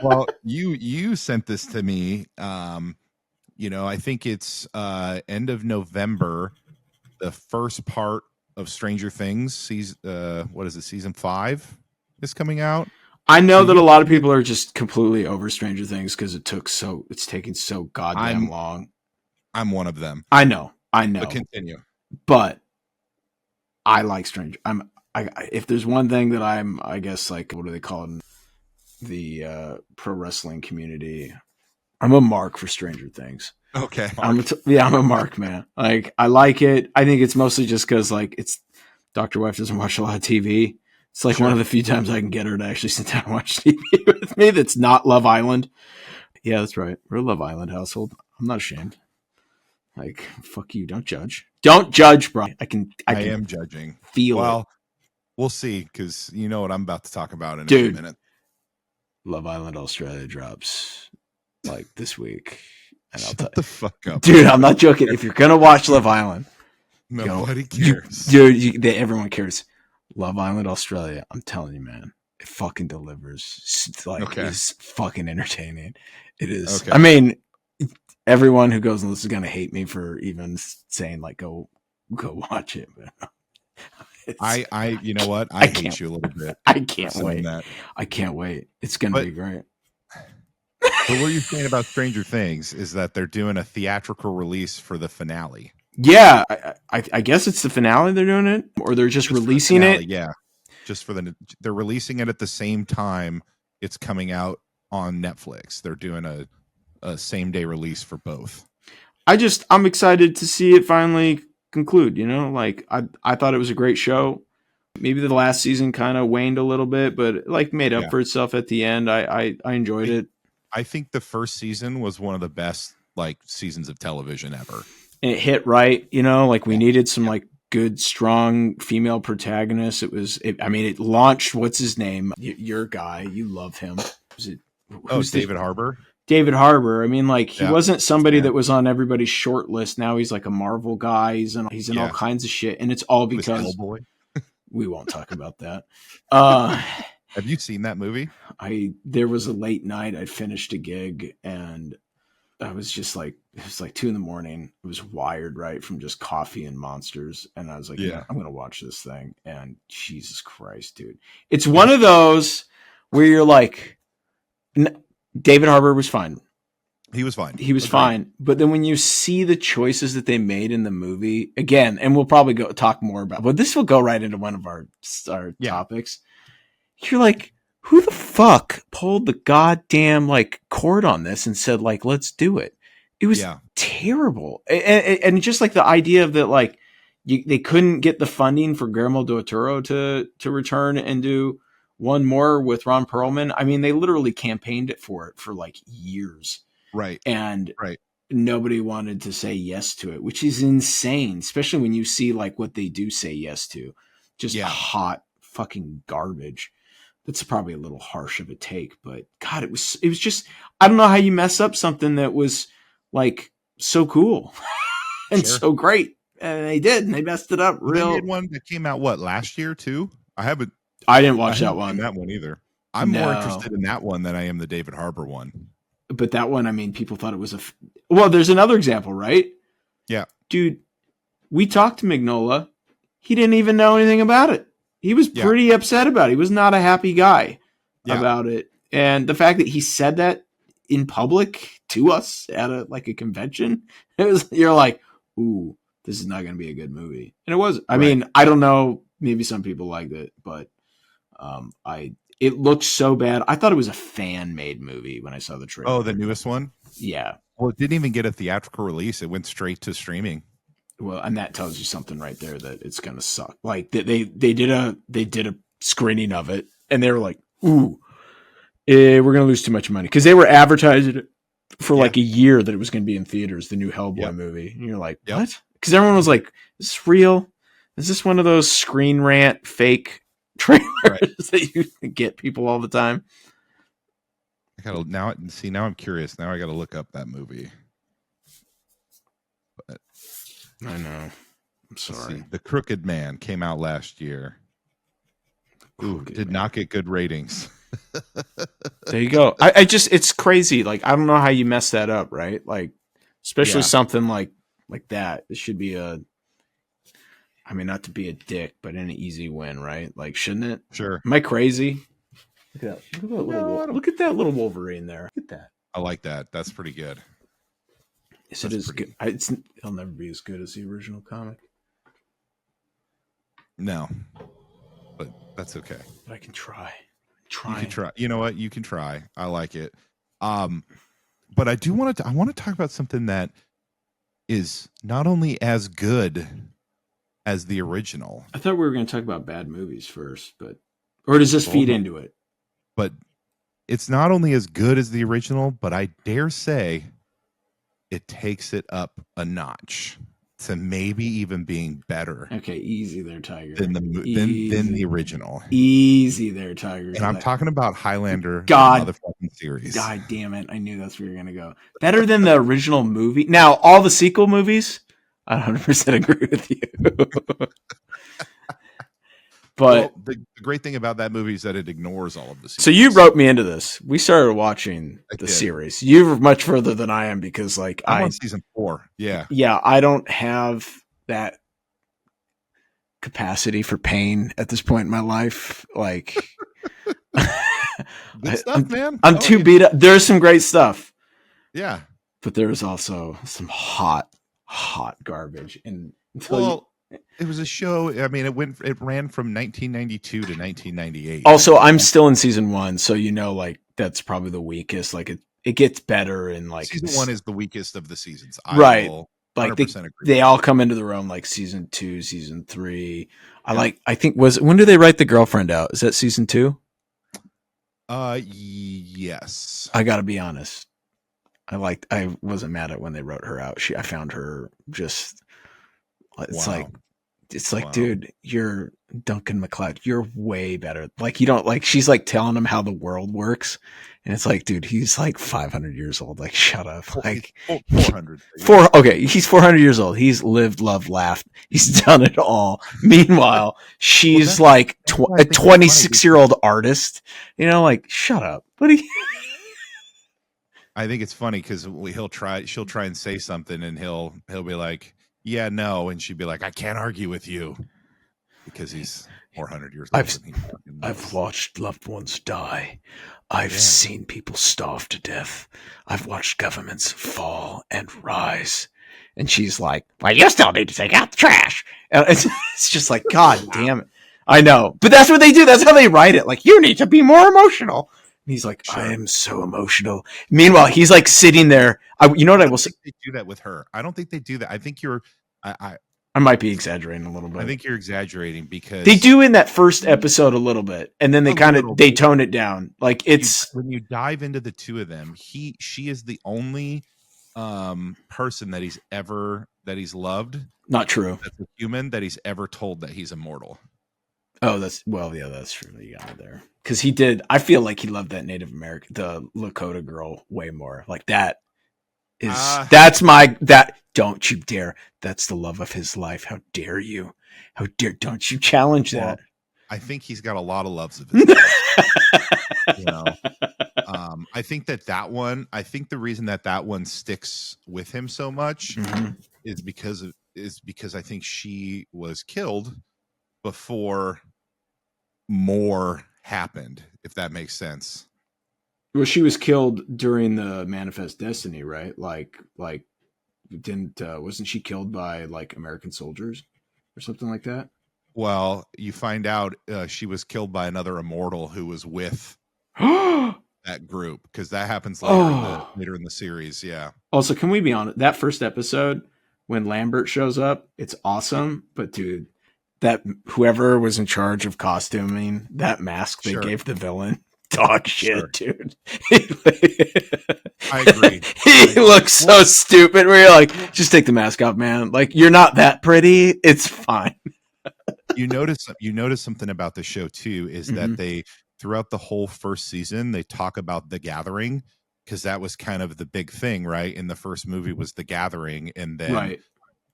Well, you sent this to me. I think it's end of November. The first part of Stranger Things, season 5 is coming out. I know that a lot of people are just completely over Stranger Things because it's taking so goddamn long. I'm one of them. I know. But continue. But I like Stranger. If there's one thing that I guess like, what do they call it? The pro wrestling community. I'm a mark for Stranger Things. Okay. I'm a mark, man. Like I like it. I think it's mostly just because like it's Dr. Wife doesn't watch a lot of TV. It's like one of the few times I can get her to actually sit down and watch TV with me. That's not Love Island. Yeah, that's right. We're a Love Island household. I'm not ashamed. Like fuck you. Don't judge. Don't judge, bro. I am judging. Feel it. We'll see because you know what I'm about to talk about in a few minutes. Love Island Australia drops like this week. And I'll Shut the fuck up, dude. I'm not joking. If you're gonna watch Love Island, nobody cares. Dude, everyone cares. Love Island, Australia. I'm telling you, man, it fucking delivers. It's fucking entertaining. It is. Okay. I mean, everyone who goes on this is gonna hate me for even saying like go watch it. But you know what? I hate you a little bit. I can't wait. That. I can't wait. It's gonna be great. But what you're saying about Stranger Things is that they're doing a theatrical release for the finale. Yeah, I guess it's the finale they're doing it, or they're just releasing it. Yeah, they're releasing it at the same time it's coming out on Netflix. They're doing a same day release for both. I'm excited to see it finally conclude. You know, like I thought it was a great show. Maybe the last season kind of waned a little bit, but like made up for itself at the end. I enjoyed it. I think the first season was one of the best like seasons of television ever. And it hit right, you know, like we needed some like good, strong female protagonists. It launched, what's his name? Your guy, you love him. Who's David Harbour? David Harbour. I mean, like he wasn't somebody that was on everybody's short list. Now he's like a Marvel guy. He's in all kinds of shit. And it's all because we won't talk about that. Have you seen that movie? There was a late night. I finished a gig and I was just like, it was like 2 a.m. It was wired right from just coffee and monsters. And I was like, yeah, I'm going to watch this thing. And Jesus Christ, dude. It's one of those where you're like, David Harbour was fine. He was fine. He was fine. But then when you see the choices that they made in the movie, again, and we'll probably talk more about, but this will go right into one of our topics. You're like, who the fuck pulled the goddamn like cord on this and said like, let's do it? It was terrible. And just like the idea of that, like they couldn't get the funding for Guillermo del Toro to return and do one more with Ron Perlman. I mean, they literally campaigned for like years. Right. And nobody wanted to say yes to it, which is insane, especially when you see like what they do say yes to. Just hot fucking garbage. That's probably a little harsh of a take, but God, it was just, I don't know how you mess up something that was like so cool and so great. And they did, and they messed it up real. They made one that came out last year too? I didn't watch that one. That one either. I'm more interested in that one than I am the David Harbour one. But that one, I mean, people thought it was well, there's another example, right? Yeah. Dude, we talked to Mignola. He didn't even know anything about it. He was pretty upset about it. He was not a happy guy about it. And the fact that he said that in public to us at a convention, you're like, ooh, this is not going to be a good movie. And it was. I mean, I don't know. Maybe some people liked it, but it looked so bad. I thought it was a fan-made movie when I saw the trailer. Oh, the newest one? Yeah. Well, it didn't even get a theatrical release. It went straight to streaming. Well, and that tells you something right there that it's gonna suck. Like they did a screening of it, and they were like, "Ooh, we're gonna lose too much money," because they were advertising it for like a year that it was gonna be in theaters, the new Hellboy movie. And you're like, what? Because everyone was like, "Is this real? Is this one of those Screen Rant fake trailers that you get people all the time?" Now I'm curious. Now I gotta look up that movie. But I know. I'm sorry. The Crooked Man came out last year. Ooh, did not get good ratings. There you go. It's crazy. Like, I don't know how you mess that up, right? Like, especially something like that. It should be not to be a dick, but an easy win, right? Like, shouldn't it? Sure. Am I crazy? Look at that little Wolverine there. Look at that. I like that. That's pretty good. Yes, it is good. It'll never be as good as the original comic. No, but that's okay. But I can try. You can try. You know what? You can try. I like it. But I do want to. I want to talk about something that is not only as good as the original. I thought we were going to talk about bad movies first, or does this feed into it? But it's not only as good as the original, but I dare say it takes it up a notch. to maybe even being better. Okay, easy there, Tiger. Than the original. Easy there, Tiger. And I'm talking about Highlander, the motherfucking series. God damn it! I knew that's where you're gonna go. Better than the original movie. Now, all the sequel movies, I 100% agree with you. But the great thing about that movie is that it ignores all of the sequels. So you wrote me into this. We started watching the series. You're much further than I am because, like, I'm on season 4. Yeah, I don't have that capacity for pain at this point in my life. Like, good stuff, man. I'm too beat up. There's some great stuff. Yeah, but there's also some hot garbage. And it was a show. I mean, it ran from 1992 to 1998. Also, I'm still in season 1, so like that's probably the weakest. Like it gets better, and like season 1 is the weakest of the seasons. Right. Like they all come into their own, like season 2, season 3. I think when did they write The Girlfriend out? Is that season 2? Yes. I gotta be honest. I wasn't mad at when they wrote her out. I found her just. It's like, dude, you're Duncan MacLeod. You're way better. Like, you don't like, she's like telling him how the world works. And it's like, dude, he's like 500 years old. Like, shut up. Like 400. Okay. He's 400 years old. He's lived, loved, laughed. He's done it all. Meanwhile, she's like a 26-year-old artist, like, shut up. What are you? I think it's funny because she'll try and say something and he'll be like, yeah, no. And she'd be like, I can't argue with you because he's 400 years old. I've watched loved ones die. I've seen people starve to death. I've watched governments fall and rise. And she's like, well, you still need to take out the trash. And it's just like, God damn it. I know. But that's what they do. That's how they write it. Like, you need to be more emotional. And he's like, sure. I am so emotional. Meanwhile, he's like sitting there. You know what I will say? They do that with her. I don't think they do that. I think I might be exaggerating a little bit. I think you're exaggerating because they do in that first episode a little bit, and then they they tone it down. Like when you dive into the two of them, she is the only person that he's loved. Not true. That's a human that he's ever told that he's immortal. Oh, that's true. You got it there. Because he did. I feel like he loved that Native American, the Lakota girl, way more. Like that is don't you dare. That's the love of his life. How dare you? How dare? Don't you challenge that? I think he's got a lot of loves of his life. I think that one. I think the reason that one sticks with him so much is because I think she was killed before more happened, if that makes sense. Well, she was killed during the Manifest Destiny, right? Like wasn't she killed by like American soldiers or something like that? Well, you find out she was killed by another immortal who was with that group, because that happens later in the series. Yeah. Also, can we be honest? That first episode when Lambert shows up, it's awesome, but dude, that whoever was in charge of costuming that mask they gave the villain, dog shit, dude. I agree. He looks so stupid. Where you're like, just take the mask off, man. Like, you're not that pretty. It's fine. You notice something about the show too is that they, throughout the whole first season, they talk about the Gathering, because that was kind of the big thing, right? In the first movie was the Gathering, and then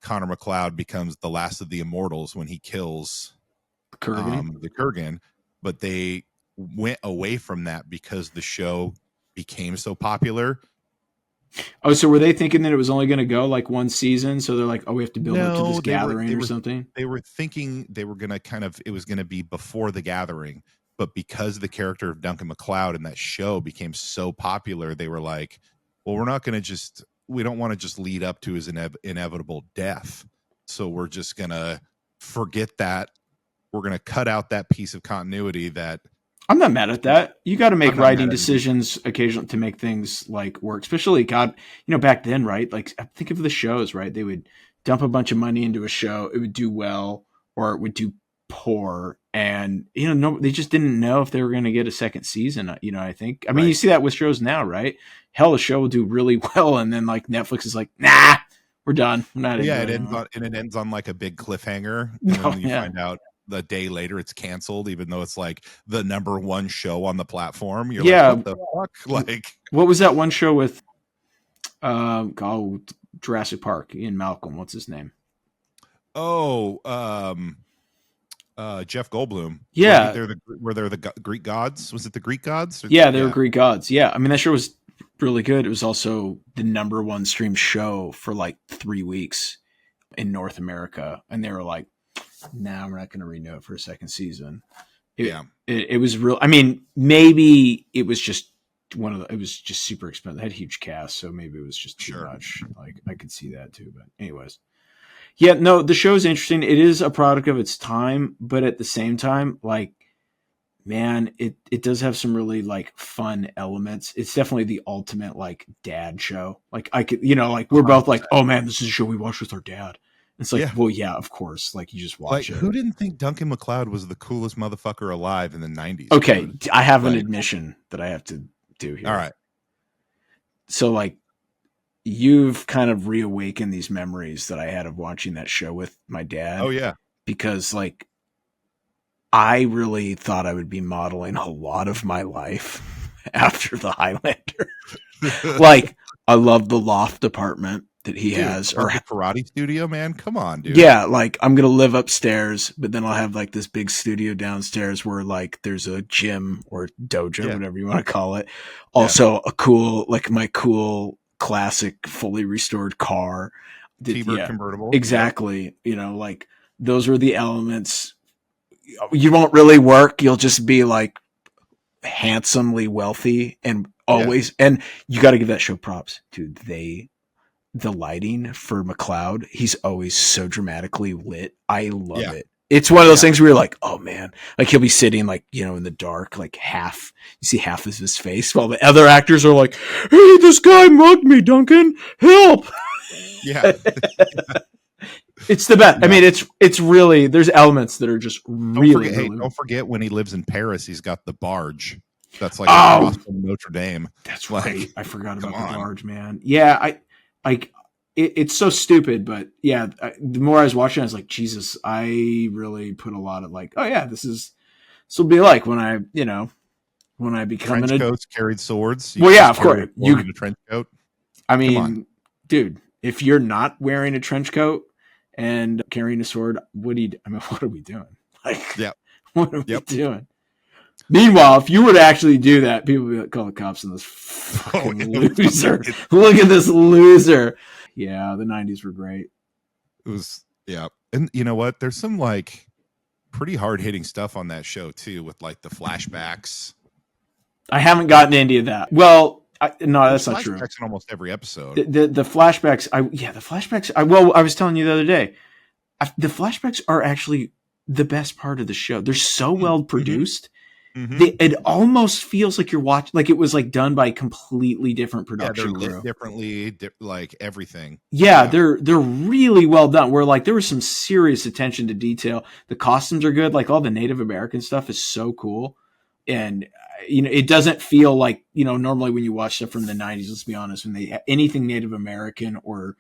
Connor MacLeod becomes the last of the immortals when he kills the Kurgan. But they went away from that because the show became so popular. Oh, so were they thinking that it was only going to go like one season? So they're like, oh, we have to build up to this Gathering or something? They were thinking they were going to it was going to be before the Gathering. But because the character of Duncan MacLeod in that show became so popular, they were like, well, we don't want to just lead up to his inevitable death. So we're just going to forget that. We're going to cut out that piece of continuity that. I'm not mad at that. You got to make writing decisions occasionally to make things like work, especially back then, right? Like, think of the shows, right? They would dump a bunch of money into a show. It would do well or it would do poor. And, they just didn't know if they were going to get a second season. I think, you see that with shows now, right? Hell, the show will do really well. And then like Netflix is like, nah, we're done. We're not Yeah, into it it ends anymore. on and it ends on like a big cliffhanger, and No, then you yeah. find out the day later it's canceled, even though it's like the number one show on the platform. You're Yeah. like, what the fuck? Like, What was that one show with Jurassic Park, Ian Malcolm? What's his name? oh, Jeff Goldblum. Yeah. Were there the Greek gods? Was it the Greek gods? Yeah, they were Greek gods. Yeah. I mean, that show was really good. It was also the number one stream show for like 3 weeks in North America. And they were like, nah, we're not going to renew it for a second season. It was real. I mean, maybe it was just it was just super expensive. It had a huge cast, so maybe it was just too much. Like, I could see that too. But anyways. Yeah, no, the show is interesting. It is a product of its time, but at the same time, like, man, it does have some really like fun elements. It's definitely the ultimate like dad show. Like, I could, like we're both like, oh man, this is a show we watch with our dad. It's like, well, yeah, of course. Like, you just watch it. Who didn't think Duncan MacLeod was the coolest motherfucker alive in the 90s? Okay, dude? I have an admission that I have to do here. All right. So, like, you've kind of reawakened these memories that I had of watching that show with my dad. Oh, yeah. Because, like, I really thought I would be modeling a lot of my life after the Highlander. Like, I love the loft apartment that he has, or the karate studio, man. Come on, dude. Yeah, like, I'm gonna live upstairs, but then I'll have like this big studio downstairs where like there's a gym or dojo, whatever you want to call it. Also, a cool, like, my cool classic fully restored car, T-Bird convertible. Exactly. Like, those were the elements. You won't really work. You'll just be like handsomely wealthy and always. And you got to give that show props, dude. The lighting for MacLeod, he's always so dramatically lit. I love it. It's one of those things where you're like, oh man, like he'll be sitting like, in the dark, like you see half of his face while the other actors are like, hey, this guy mugged me, Duncan, help. Yeah. It's the best. I mean, it's really, there's elements that are just really. Don't forget when he lives in Paris, he's got the barge. That's like across from Notre Dame. That's right. I forgot about the barge, man. Yeah, it's so stupid, but yeah, the more I was watching, I was like, Jesus, I really put a lot of like, oh yeah, this will be like when I become trench coats, carried swords. Well, yeah, of course. You in a trench coat. I mean, dude, if you're not wearing a trench coat and carrying a sword, what are we doing? Like, what are we doing? Meanwhile, if you were to actually do that, people would be like, call the cops on this fucking loser. Look at this loser. Yeah, the 90s were great. It was, yeah. And you know what? There's some like pretty hard hitting stuff on that show too, with like the flashbacks. I haven't gotten into any of that. Well, no, that's not true. Flashbacks in almost every episode. The flashbacks. The flashbacks. I was telling you the other day, the flashbacks are actually the best part of the show. They're so well produced. Mm-hmm. It almost feels like you're watching, like it was like done by a completely different production crew. Lit differently, like everything. Yeah, they're really well done. Where like there was some serious attention to detail. The costumes are good. Like all the Native American stuff is so cool, and it doesn't feel like normally when you watch stuff from the 90s. Let's be honest, when they anything Native American or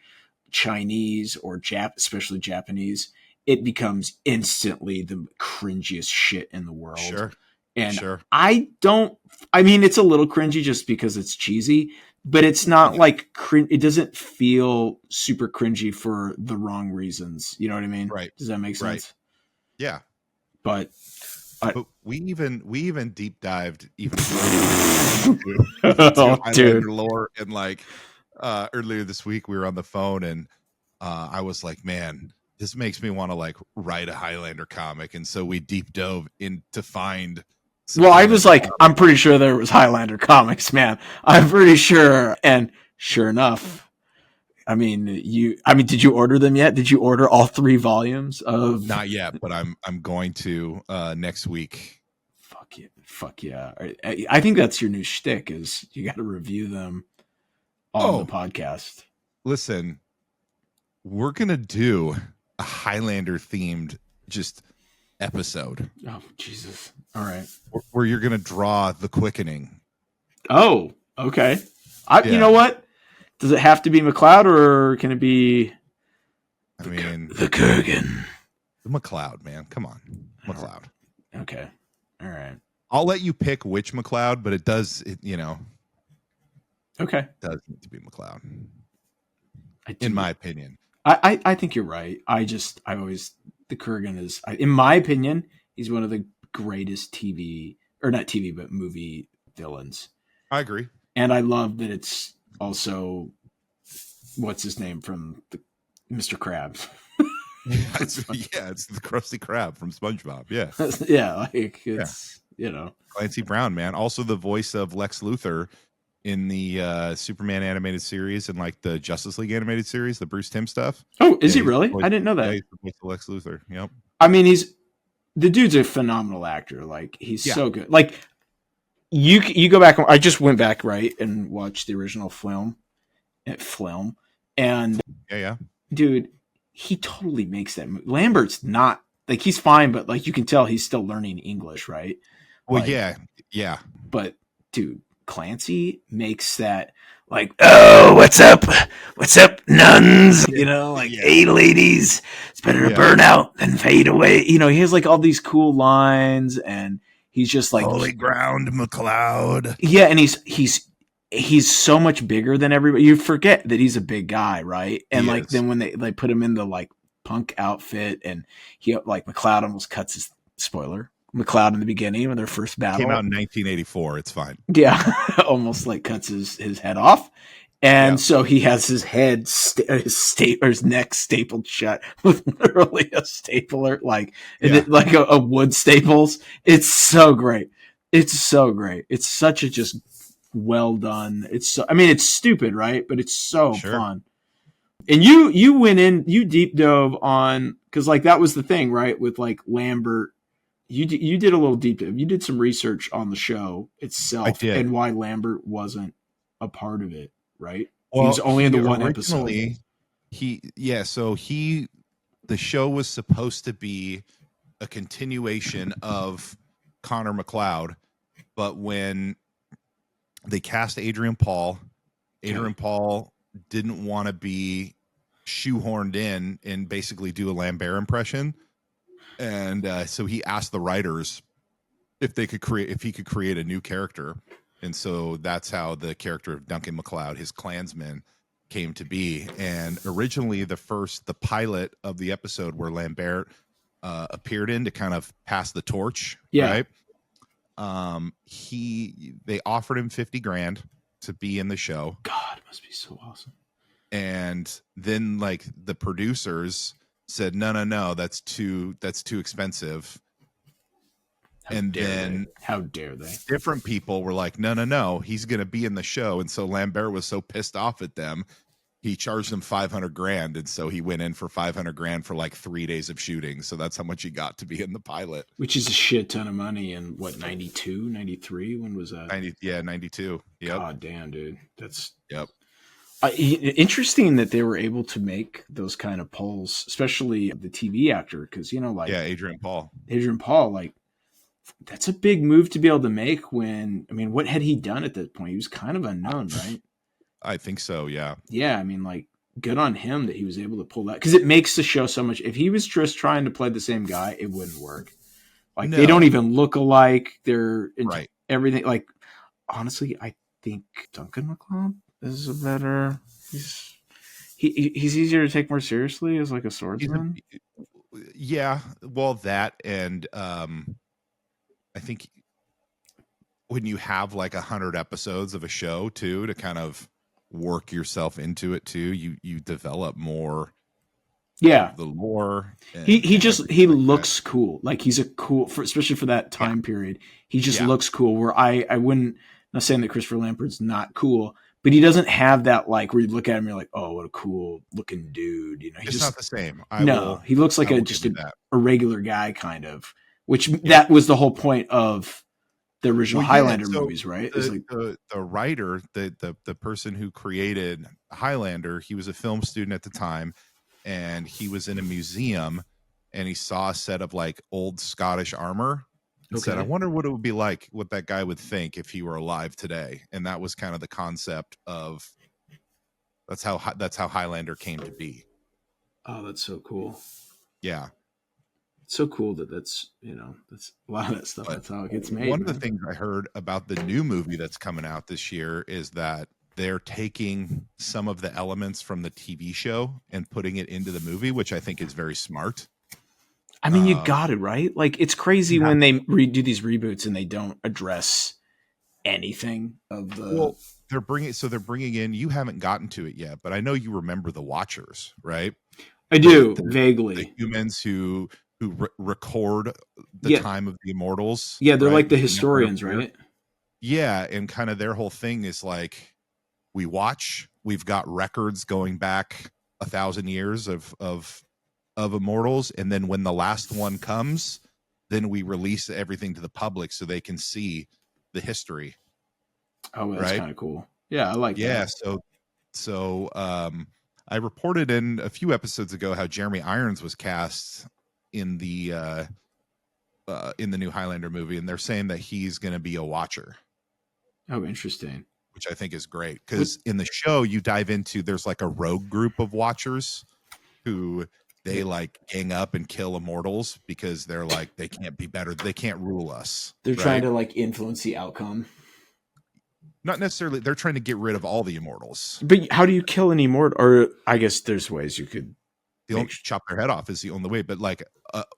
Chinese or especially Japanese, it becomes instantly the cringiest shit in the world. Sure. And I mean, it's a little cringy just because it's cheesy, but it's not like it doesn't feel super cringy for the wrong reasons. You know what I mean? Right. Does that make sense? Right. Yeah. But we even deep dived even further to Highlander lore, and like earlier this week we were on the phone and I was like, man, this makes me want to like write a Highlander comic, and so we deep dove in to find. Well, I was like, I'm pretty sure there was Highlander comics, man. I'm pretty sure. And sure enough, I mean, did you order them yet? Did you order all 3 volumes of? Not yet, but I'm going to next week. Fuck yeah. I think that's your new shtick is you got to review them on the podcast. Listen, we're going to do a Highlander themed just episode. Oh, Jesus. All right. Where you're going to draw the quickening. Oh, okay. You know what? Does it have to be MacLeod or can it be I mean, the Kurgan. the McLeod, man. Come on, McLeod. Okay, all right. I'll let you pick which McLeod, but it does, Okay, does need to be McLeod, in in my opinion. I think you're right. The Kurgan is, in my opinion, he's one of the greatest not TV, but movie villains. I agree. And I love that it's also, what's his name from Mr. Krabs. It's the Krusty Krab from SpongeBob. Yeah. Yeah, it's, Clancy Brown, man. Also the voice of Lex Luthor in the Superman animated series and like the Justice League animated series, the Bruce Timm stuff. Oh, is he really? I didn't know that. Yeah, he's the voice of Lex Luthor. Yep. I mean, the dude's a phenomenal actor. Like, he's so good. Like, you go back. I just went back, right, and watched the original film, and dude, he totally makes that movie. Lambert's not, like, he's fine, but like you can tell he's still learning English, right? Well, like, yeah. But dude, Clancy makes that, like, oh, what's up, nuns? Hey, ladies, it's better to burn out than fade away. He has like all these cool lines, and he's just like holy ground, McLeod. Yeah, and he's so much bigger than everybody. You forget that he's a big guy, right? And then when they put him in the like punk outfit, and he like McLeod almost cuts his McLeod in the beginning of their first battle. Came out in 1984. It's fine. Yeah, almost like cuts his head off. And so he has his head, his neck stapled shut with literally a stapler, like a wood staples. It's so great. It's such a just well done. It's stupid, right? But it's so fun. And you went in, you deep dove on, because like that was the thing, right? With like Lambert, you did a little deep dive. You did some research on the show itself and why Lambert wasn't a part of it. Right. Well, he was only in the one episode. The show was supposed to be a continuation of Connor McLeod, but when they cast Adrian Paul didn't want to be shoehorned in and basically do a Lambert impression. And so he asked the writers if he could create a new character. And so that's how the character of Duncan MacLeod, his Klansman, came to be. And originally the pilot of the episode where Lambert appeared in to kind of pass the torch, right? They offered him $50,000 to be in the show. God, it must be so awesome. And then like the producers said, no, that's too expensive. How dare they? Different people were like, no, he's going to be in the show. And so Lambert was so pissed off at them, he charged them $500,000. And so he went in for $500,000 for like 3 days of shooting. So that's how much he got to be in the pilot. Which is a shit ton of money. In what, 92, 93? When was that? 92. Yep. God damn, dude. That's Interesting that they were able to make those kind of polls, especially the TV actor. Cause Adrian Paul, like, that's a big move to be able to make what had he done at that point? He was kind of unknown, right? I think so. Yeah. Yeah. Good on him that he was able to pull that. Cause it makes the show so much. If he was just trying to play the same guy, it wouldn't work. They don't even look alike. They're everything. Like, honestly, I think Duncan MacLeod is a better, he's easier to take more seriously as like a swordsman. Well, that, and I think when you have like 100 episodes of a show too, to kind of work yourself into it too, you develop more. Yeah, the lore. He looks cool. Like he's a cool, especially for that time period. He just looks cool. Where I wouldn't. I'm not saying that Christopher Lambert's not cool, but he doesn't have that like where you look at him, and you're like, oh, what a cool looking dude. He's not the same. He looks like a regular guy kind of. Which that was the whole point of the original Highlander movies, right? The writer, the person who created Highlander, he was a film student at the time, and he was in a museum, and he saw a set of like old Scottish armor, and said, "I wonder what it would be like, what that guy would think if he were alive today." And that was kind of the concept of that's how Highlander came to be. Oh, that's so cool. Yeah. It's so cool that's that's a lot of that stuff. But that's how it gets made. One of the things I heard about the new movie that's coming out this year is that they're taking some of the elements from the TV show and putting it into the movie, which I think is very smart. I mean, you got it, right? Like, it's crazy when they redo these reboots and they don't address anything of the. Well, they're bringing in. You haven't gotten to it yet, but I know you remember the Watchers, right? I do vaguely. The humans who record the time of the immortals. Yeah, they're like the historians, right? Yeah, and kind of their whole thing is like, we watch. We've got records going back 1,000 years of immortals, and then when the last one comes, then we release everything to the public so they can see the history. Oh, that's kind of cool. Yeah, I like that. So I reported in a few episodes ago how Jeremy Irons was cast in the new Highlander movie, and they're saying that he's going to be a Watcher. Oh, interesting. Which I think is great, because in the show you dive into, there's like a rogue group of Watchers who they like gang up and kill immortals because they're like, they can't be better, they can't rule us. They're trying to like influence the outcome. Not necessarily, they're trying to get rid of all the immortals. But how do you kill an immortal? Or I guess there's ways you could. Chop their head off is the only way. But like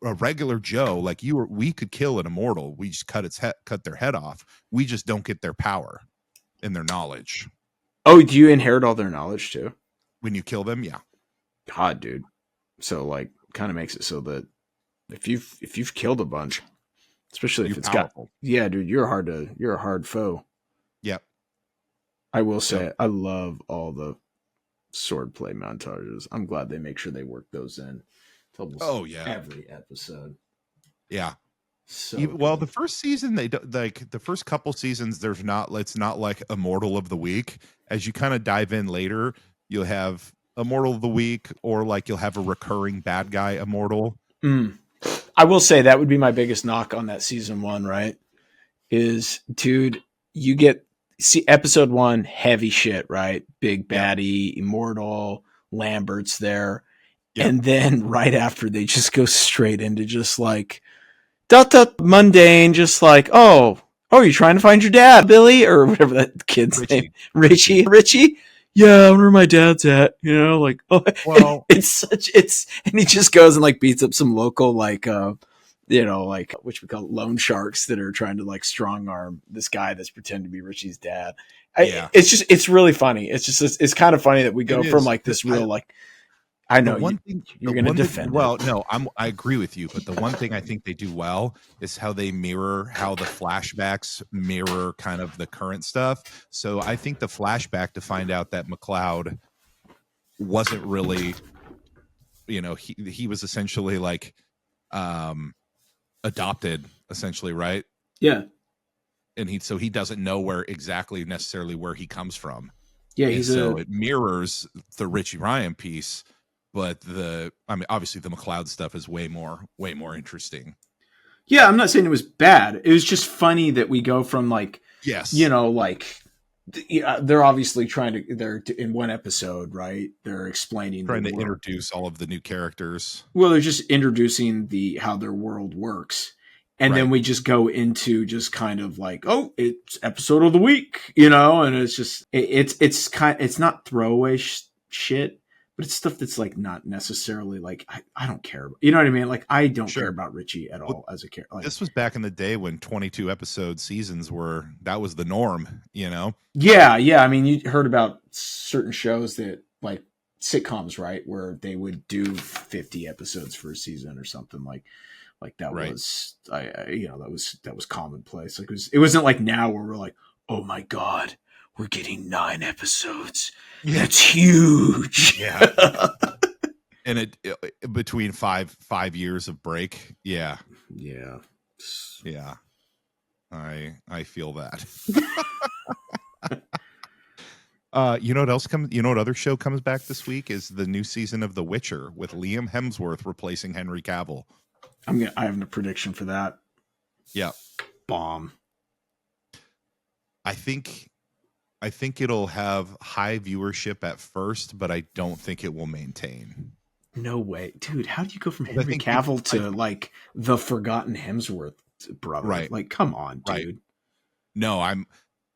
a regular Joe, like we could kill an immortal. We just cut their head off. We just don't get their power and their knowledge. Oh, do you inherit all their knowledge too? When you kill them, yeah. God, dude. So like, kind of makes it so that if you've killed a bunch, especially if it's powerful. Dude, you're a hard foe. Yep. I will say, I love all the swordplay montages. I'm glad they make sure they work those in. Every episode. Yeah. So the first season, they like the first couple seasons, it's not like Immortal of the Week. As you kind of dive in later, you'll have Immortal of the Week, or like you'll have a recurring bad guy Immortal. I will say that would be my biggest knock on that season 1, right? Is, dude, you get episode 1, heavy shit, right? Big baddie, Immortal, Lambert's there. Yep. And then right after, they just go straight into just like mundane, just like, oh, you're trying to find your dad, Billy, or whatever that kid's name, Richie. Yeah, I wonder where my dad's at. Like, oh, well, and he just goes and like beats up some local like, like which we call loan sharks that are trying to like strong arm this guy that's pretending to be Richie's dad. It's really funny. It's kind of funny that we go from like this real like. I know you're going to defend. Well, no, I agree with you, but the one thing I think they do well is how the flashbacks mirror kind of the current stuff. So I think the flashback to find out that McLeod wasn't really, he was essentially like adopted, essentially, right? Yeah. And he doesn't know necessarily where he comes from. Yeah, it mirrors the Richie Ryan piece. But obviously the McLeod stuff is way more interesting. Yeah, I'm not saying it was bad. It was just funny that we go from like, they're obviously they're in one episode, right? They're explaining, trying to introduce all of the new characters. Well, they're just introducing how their world works. And then we just go into just kind of like, oh, it's episode of the week, and it's just, it's not throwaway shit. But it's stuff that's like not necessarily like I don't care. You know what I mean? Like I don't care about Richie at all as a character. Like, this was back in the day when 22 episode seasons that was the norm. Yeah. I mean, you heard about certain shows that like sitcoms, right, where they would do 50 episodes for a season or something like that. Right. Was that was commonplace. Like it wasn't like now where we're like, oh my God, we're getting 9 episodes. Yeah. That's huge. Yeah. And it between five years of break. Yeah. Yeah. Yeah. I feel that. You know what else what other show comes back this week is the new season of The Witcher with Liam Hemsworth replacing Henry Cavill. I have a prediction for that. Yeah. Bomb. I think it'll have high viewership at first, but I don't think it will maintain. No way, dude. How do you go from Henry Cavill to like the forgotten Hemsworth brother? Right. Like, come on, dude. Right. No, I'm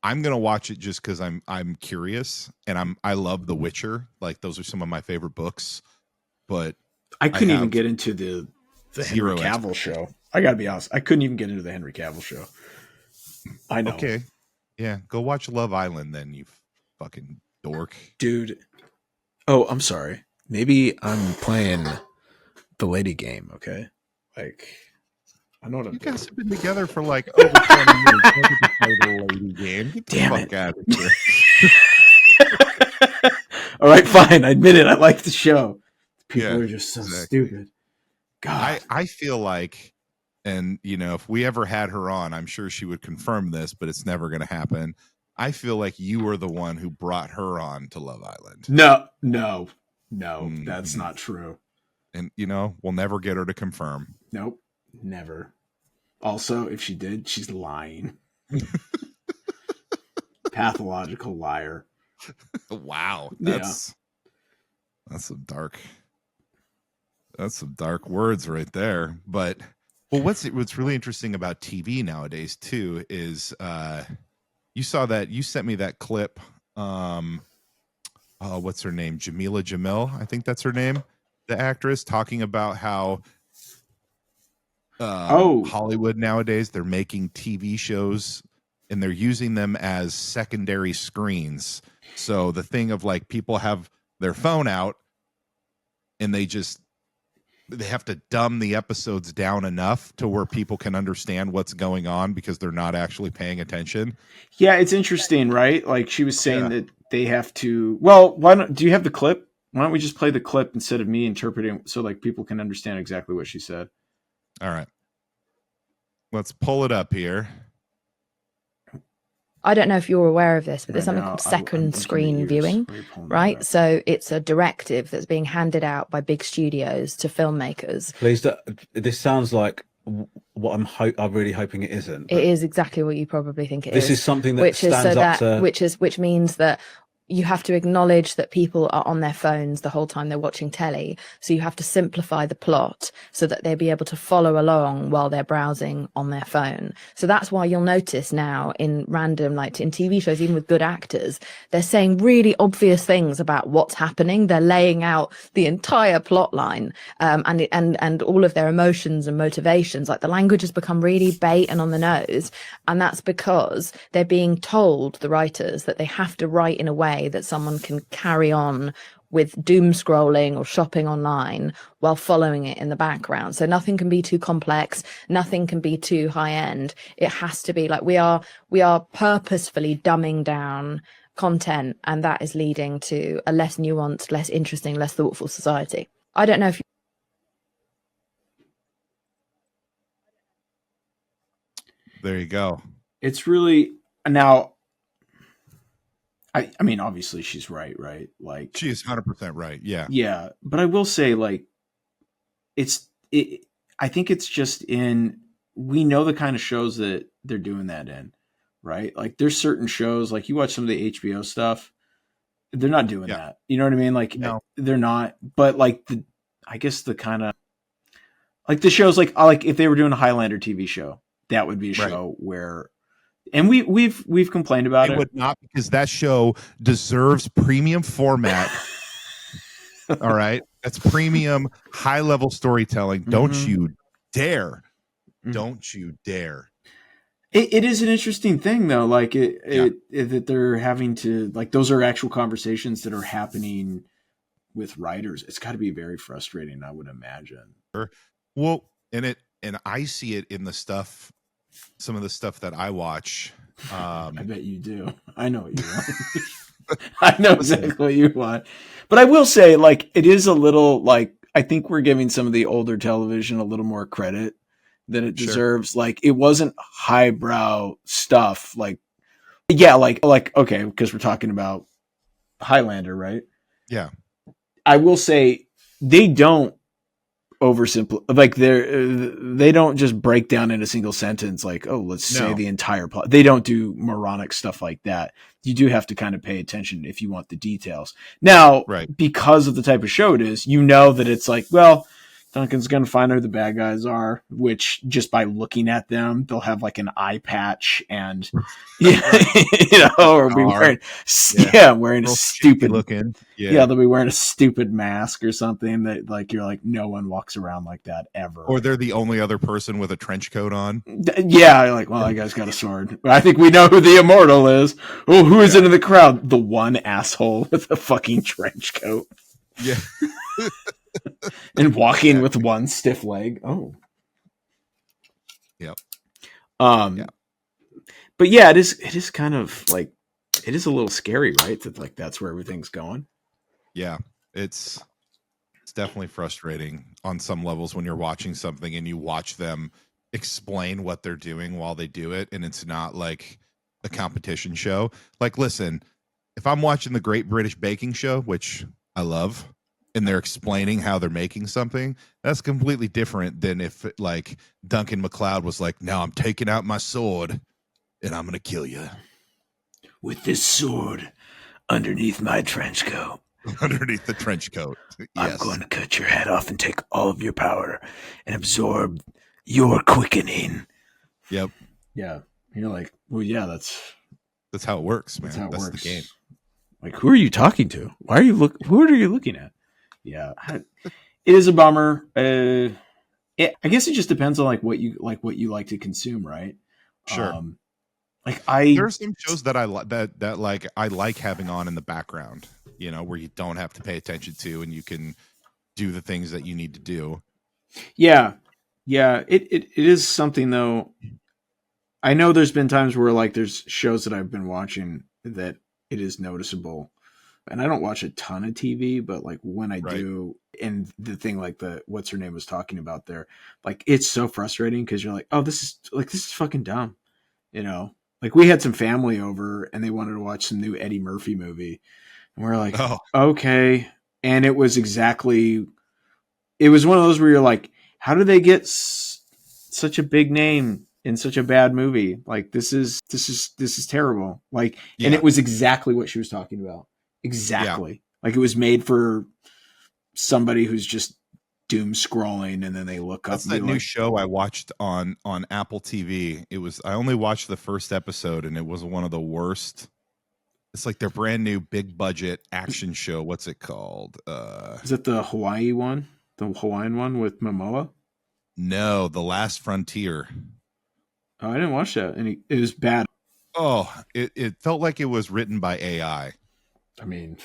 gonna watch it just because I'm curious, and I love The Witcher. Like, those are some of my favorite books. But I couldn't even get into the Henry Cavill show. I gotta be honest. I couldn't even get into the Henry Cavill show. I know. Okay. Yeah, go watch Love Island then, you fucking dork. Dude. Oh, I'm sorry. Maybe I'm playing the lady game, okay? Like, I know what I'm doing. You guys have been together for like over 20 years. Play the lady game. Get the fuck out of here. All right, fine. I admit it. I like the show. People are just so stupid. God. I feel like, and you know, if we ever had her on, I'm sure she would confirm this, but it's never going to happen. I feel like you were the one who brought her on to Love Island. No, that's not true. And you know, we'll never get her to confirm. Nope, never. Also, if she did, she's lying. Pathological liar. Wow, that's some dark words right there. But well, what's really interesting about TV nowadays too is you sent me that clip. What's her name? Jamila Jamil, I think that's her name. The actress talking about how Hollywood nowadays, they're making TV shows and they're using them as secondary screens. So the thing of like people have their phone out and they have to dumb the episodes down enough to where people can understand what's going on because they're not actually paying attention. Yeah, it's interesting, right? Like she was saying that they have to. Well, do you have the clip? Why don't we just play the clip instead of me interpreting so like people can understand exactly what she said? All right. Let's pull it up here. I don't know if you're aware of this, but there's something called second screen viewing, right? So it's a directive that's being handed out by big studios to filmmakers. Please, this sounds like what I'm really hoping it isn't. It is exactly what you probably think it is. This is something that which means that you have to acknowledge that people are on their phones the whole time they're watching telly. So you have to simplify the plot so that they'll be able to follow along while they're browsing on their phone. So that's why you'll notice now in random, like in TV shows, even with good actors, they're saying really obvious things about what's happening. They're laying out the entire plot line, and all of their emotions and motivations. Like the language has become really bait and on the nose. And that's because they're being told, the writers, that they have to write in a way that someone can carry on with doom scrolling or shopping online while following it in the background. So nothing can be too complex, nothing can be too high end. It has to be like we are purposefully dumbing down content, and that is leading to a less nuanced, less interesting, less thoughtful society. I don't know if There you go. It's really now. I mean, obviously she's right? Like she is 100% right. Yeah. Yeah. But I will say, like, I think it's just we know the kind of shows that they're doing that in, right? Like there's certain shows, like you watch some of the HBO stuff, they're not doing that. You know what I mean? Like they're not, but like I guess the kind of like the shows, like if they were doing a Highlander TV show, that would be a show where, and we've complained about it. Would not, because that show deserves premium format. All right, that's premium, high level storytelling. Don't you dare! Don't you dare! It is an interesting thing though, like that they're having to, like, those are actual conversations that are happening with writers. It's got to be very frustrating, I would imagine. Well, and I see it in the stuff. Some of the stuff that I watch. I bet you do. I know what you want. I know exactly what you want. But I will say, like, it is a little, like, I think we're giving some of the older television a little more credit than it deserves. Like, it wasn't highbrow stuff. Like, yeah, like okay, because we're talking about Highlander, right? Yeah. I will say they don't oversimple. Like they don't just break down in a single sentence. Like, oh, let's say the entire plot. They don't do moronic stuff like that. You do have to kind of pay attention if you want the details. Now, because of the type of show it is, you know that it's like, well, Duncan's going to find out who the bad guys are, which just by looking at them, they'll have like an eye patch and, or be wearing, wearing a stupid looking. Yeah, they'll be wearing a stupid mask or something that like, you're like, no one walks around like that ever. Or they're the only other person with a trench coat on. Yeah. Like, well, that guy's got a sword. I think we know who the Immortal is. Oh, who is in the crowd? The one asshole with a fucking trench coat. Yeah. And walking with one stiff leg. Oh. Yep. But yeah, it is kind of like, it is a little scary, right? That like, that's where everything's going. Yeah. It's definitely frustrating on some levels when you're watching something and you watch them explain what they're doing while they do it. And it's not like a competition show. Like, listen, if I'm watching the Great British Baking Show, which I love, and they're explaining how they're making something, that's completely different than if like Duncan MacLeod was like, now I'm taking out my sword and I'm going to kill you. With this sword underneath my trench coat. Underneath the trench coat. Yes. I'm going to cut your head off and take all of your power and absorb your quickening. Yep. Yeah. You're like, well, yeah, that's how it works, man. That's the game. Like, who are you talking to? Who are you looking at? Yeah, it is a bummer. I guess it just depends on what you like to consume, right? Sure. There are some shows that I like I like having on in the background, where you don't have to pay attention to and you can do the things that you need to do. Yeah. It is something though. I know there's been times where like there's shows that I've been watching that it is noticeable. And I don't watch a ton of TV, but like when I do, and the thing like what's her name was talking about there, like it's so frustrating because you're like, oh, this is fucking dumb. Like we had some family over and they wanted to watch some new Eddie Murphy movie. And we're like, okay. And it was one of those where you're like, how do they get such a big name in such a bad movie? Like this is terrible. Like, and it was exactly what she was talking about. Exactly. Like it was made for somebody who's just doom scrolling and then they look up. That's that new show I watched on Apple TV. I only watched the first episode and it was one of the worst. It's like their brand new big budget action show. What's it called? Is it the Hawaii one? The Hawaiian one with Momoa? No, The Last Frontier. Oh, I didn't watch that. And it was bad. Oh, it felt like it was written by AI. I mean,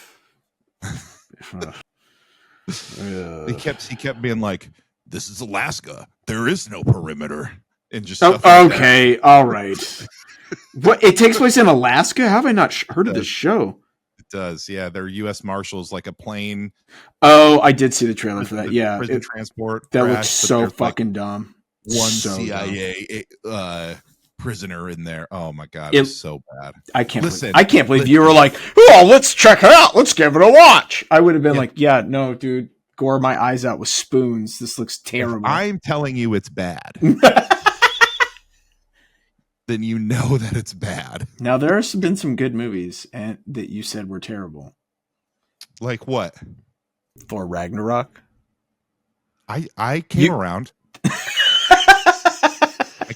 he kept being like, "This is Alaska. There is no perimeter," and just okay, all right. What? It takes place in Alaska? How have I not heard of this show? It does. Yeah, they're U.S. Marshals, like a plane. Oh, I did see the trailer for that. Yeah, prison transport. That looks so fucking dumb. One CIA prisoner in there. Oh my god, it was so bad. I can't believe you were like, oh, let's check it out. Let's give it a watch. I would have been like, yeah, no, dude, gore my eyes out with spoons. This looks terrible. If I'm telling you it's bad. Then you know that it's bad. Now there have been some good movies and that you said were terrible. Like what? Thor Ragnarok. I came around. I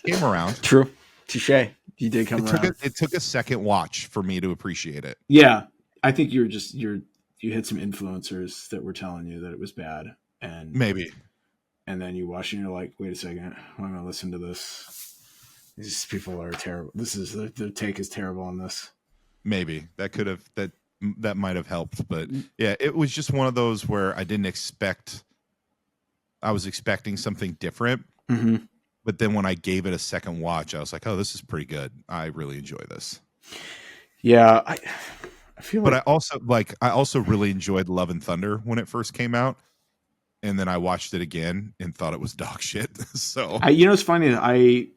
came around. True. Touché. You did come around. It took a second watch for me to appreciate it. Yeah. I think you had some influencers that were telling you that it was bad. And maybe. And then you watch and you're like, wait a second, I'm going to listen to this. These people are terrible. Their take is terrible on this. Maybe. That might have helped. But yeah, it was just one of those where I was expecting something different. Mm-hmm. But then when I gave it a second watch, I was like, oh, this is pretty good. I really enjoy this. Yeah. I feel like... But I also really enjoyed Love and Thunder when it first came out. And then I watched it again and thought it was dog shit. So it's funny that I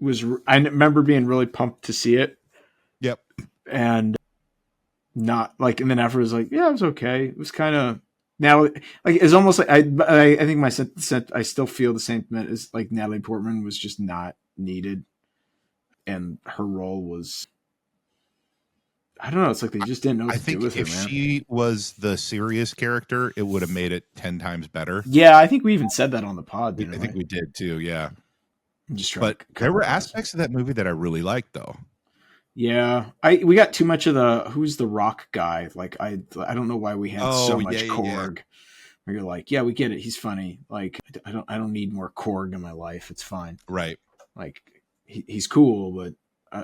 remember being really pumped to see it. Yep. And not like, and then after it was like, yeah, it was okay. It was kind of, Now, like it's almost like I think I still feel the sentiment as like Natalie Portman was just not needed, and her role was, I don't know. It's like they just didn't know what to do with her, man. If she was the serious character, it would have made it 10 times better. Yeah, I think we even said that on the pod. I think we did too. Yeah, but there were aspects of that movie that I really liked, though. Yeah, we got too much of the who's the rock guy. Like I don't know why we had so much Korg. Where you're like, yeah, we get it. He's funny. Like I don't need more Korg in my life. It's fine. Right. Like he's cool, but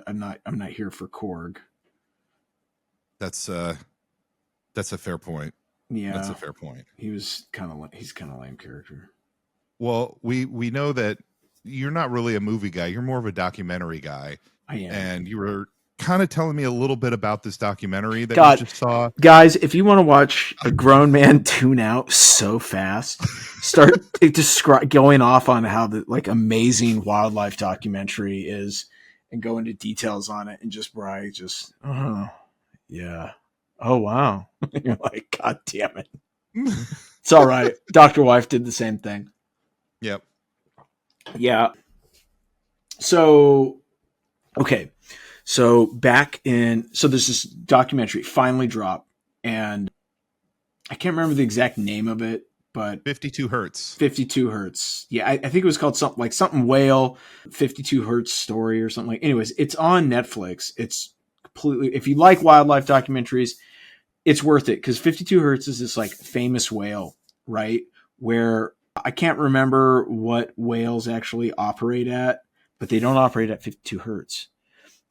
I'm not here for Korg. That's a fair point. Yeah, that's a fair point. He's kind of a lame character. Well, we know that you're not really a movie guy. You're more of a documentary guy. I am. And you were kind of telling me a little bit about this documentary that you just saw. Guys, if you want to watch a grown man tune out so fast, start going off on how the like amazing wildlife documentary is and go into details on it and just brag, yeah. Oh, wow. You're like, God damn it. It's all right. Dr. Wife did the same thing. Yep. Yeah. So, okay. So there's this documentary finally dropped, and I can't remember the exact name of it, but 52 Hertz. 52 Hertz. Yeah, I think it was called something whale, 52 Hertz story or something like. Anyways, it's on Netflix. It's completely, if you like wildlife documentaries, it's worth it because 52 Hertz is this like famous whale, right? Where I can't remember what whales actually operate at, but they don't operate at 52 Hertz.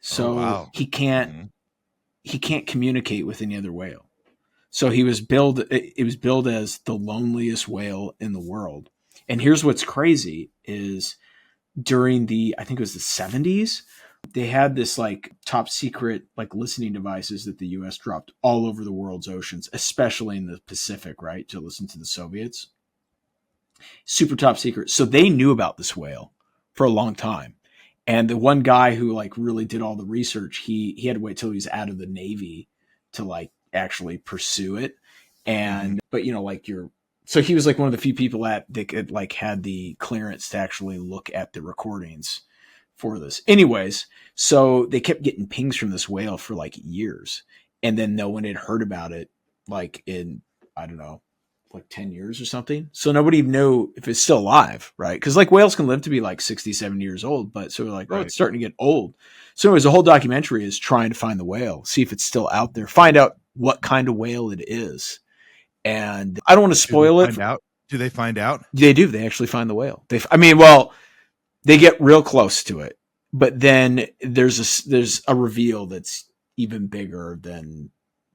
So he can't communicate with any other whale. So it was billed as the loneliest whale in the world. And here's what's crazy is during I think it was the 70s, they had this like top secret like listening devices that the US dropped all over the world's oceans, especially in the Pacific, right? To listen to the Soviets. Super top secret. So they knew about this whale for a long time. And the one guy who like really did all the research, he had to wait till he was out of the Navy to like actually pursue it. And, but you know, like so he was like one of the few people that could like had the clearance to actually look at the recordings for this. Anyways, so they kept getting pings from this whale for like years. And then no one had heard about it like in, I don't know, like 10 years or something. So nobody knew if it's still alive, right? Because like whales can live to be like 67 years old, but so we're like, it's starting to get old. So anyways, the whole documentary is trying to find the whale, see if it's still out there, find out what kind of whale it is. And I don't want to spoil it. Do they find out? They do. They actually find the whale. They get real close to it, but then there's a reveal that's even bigger than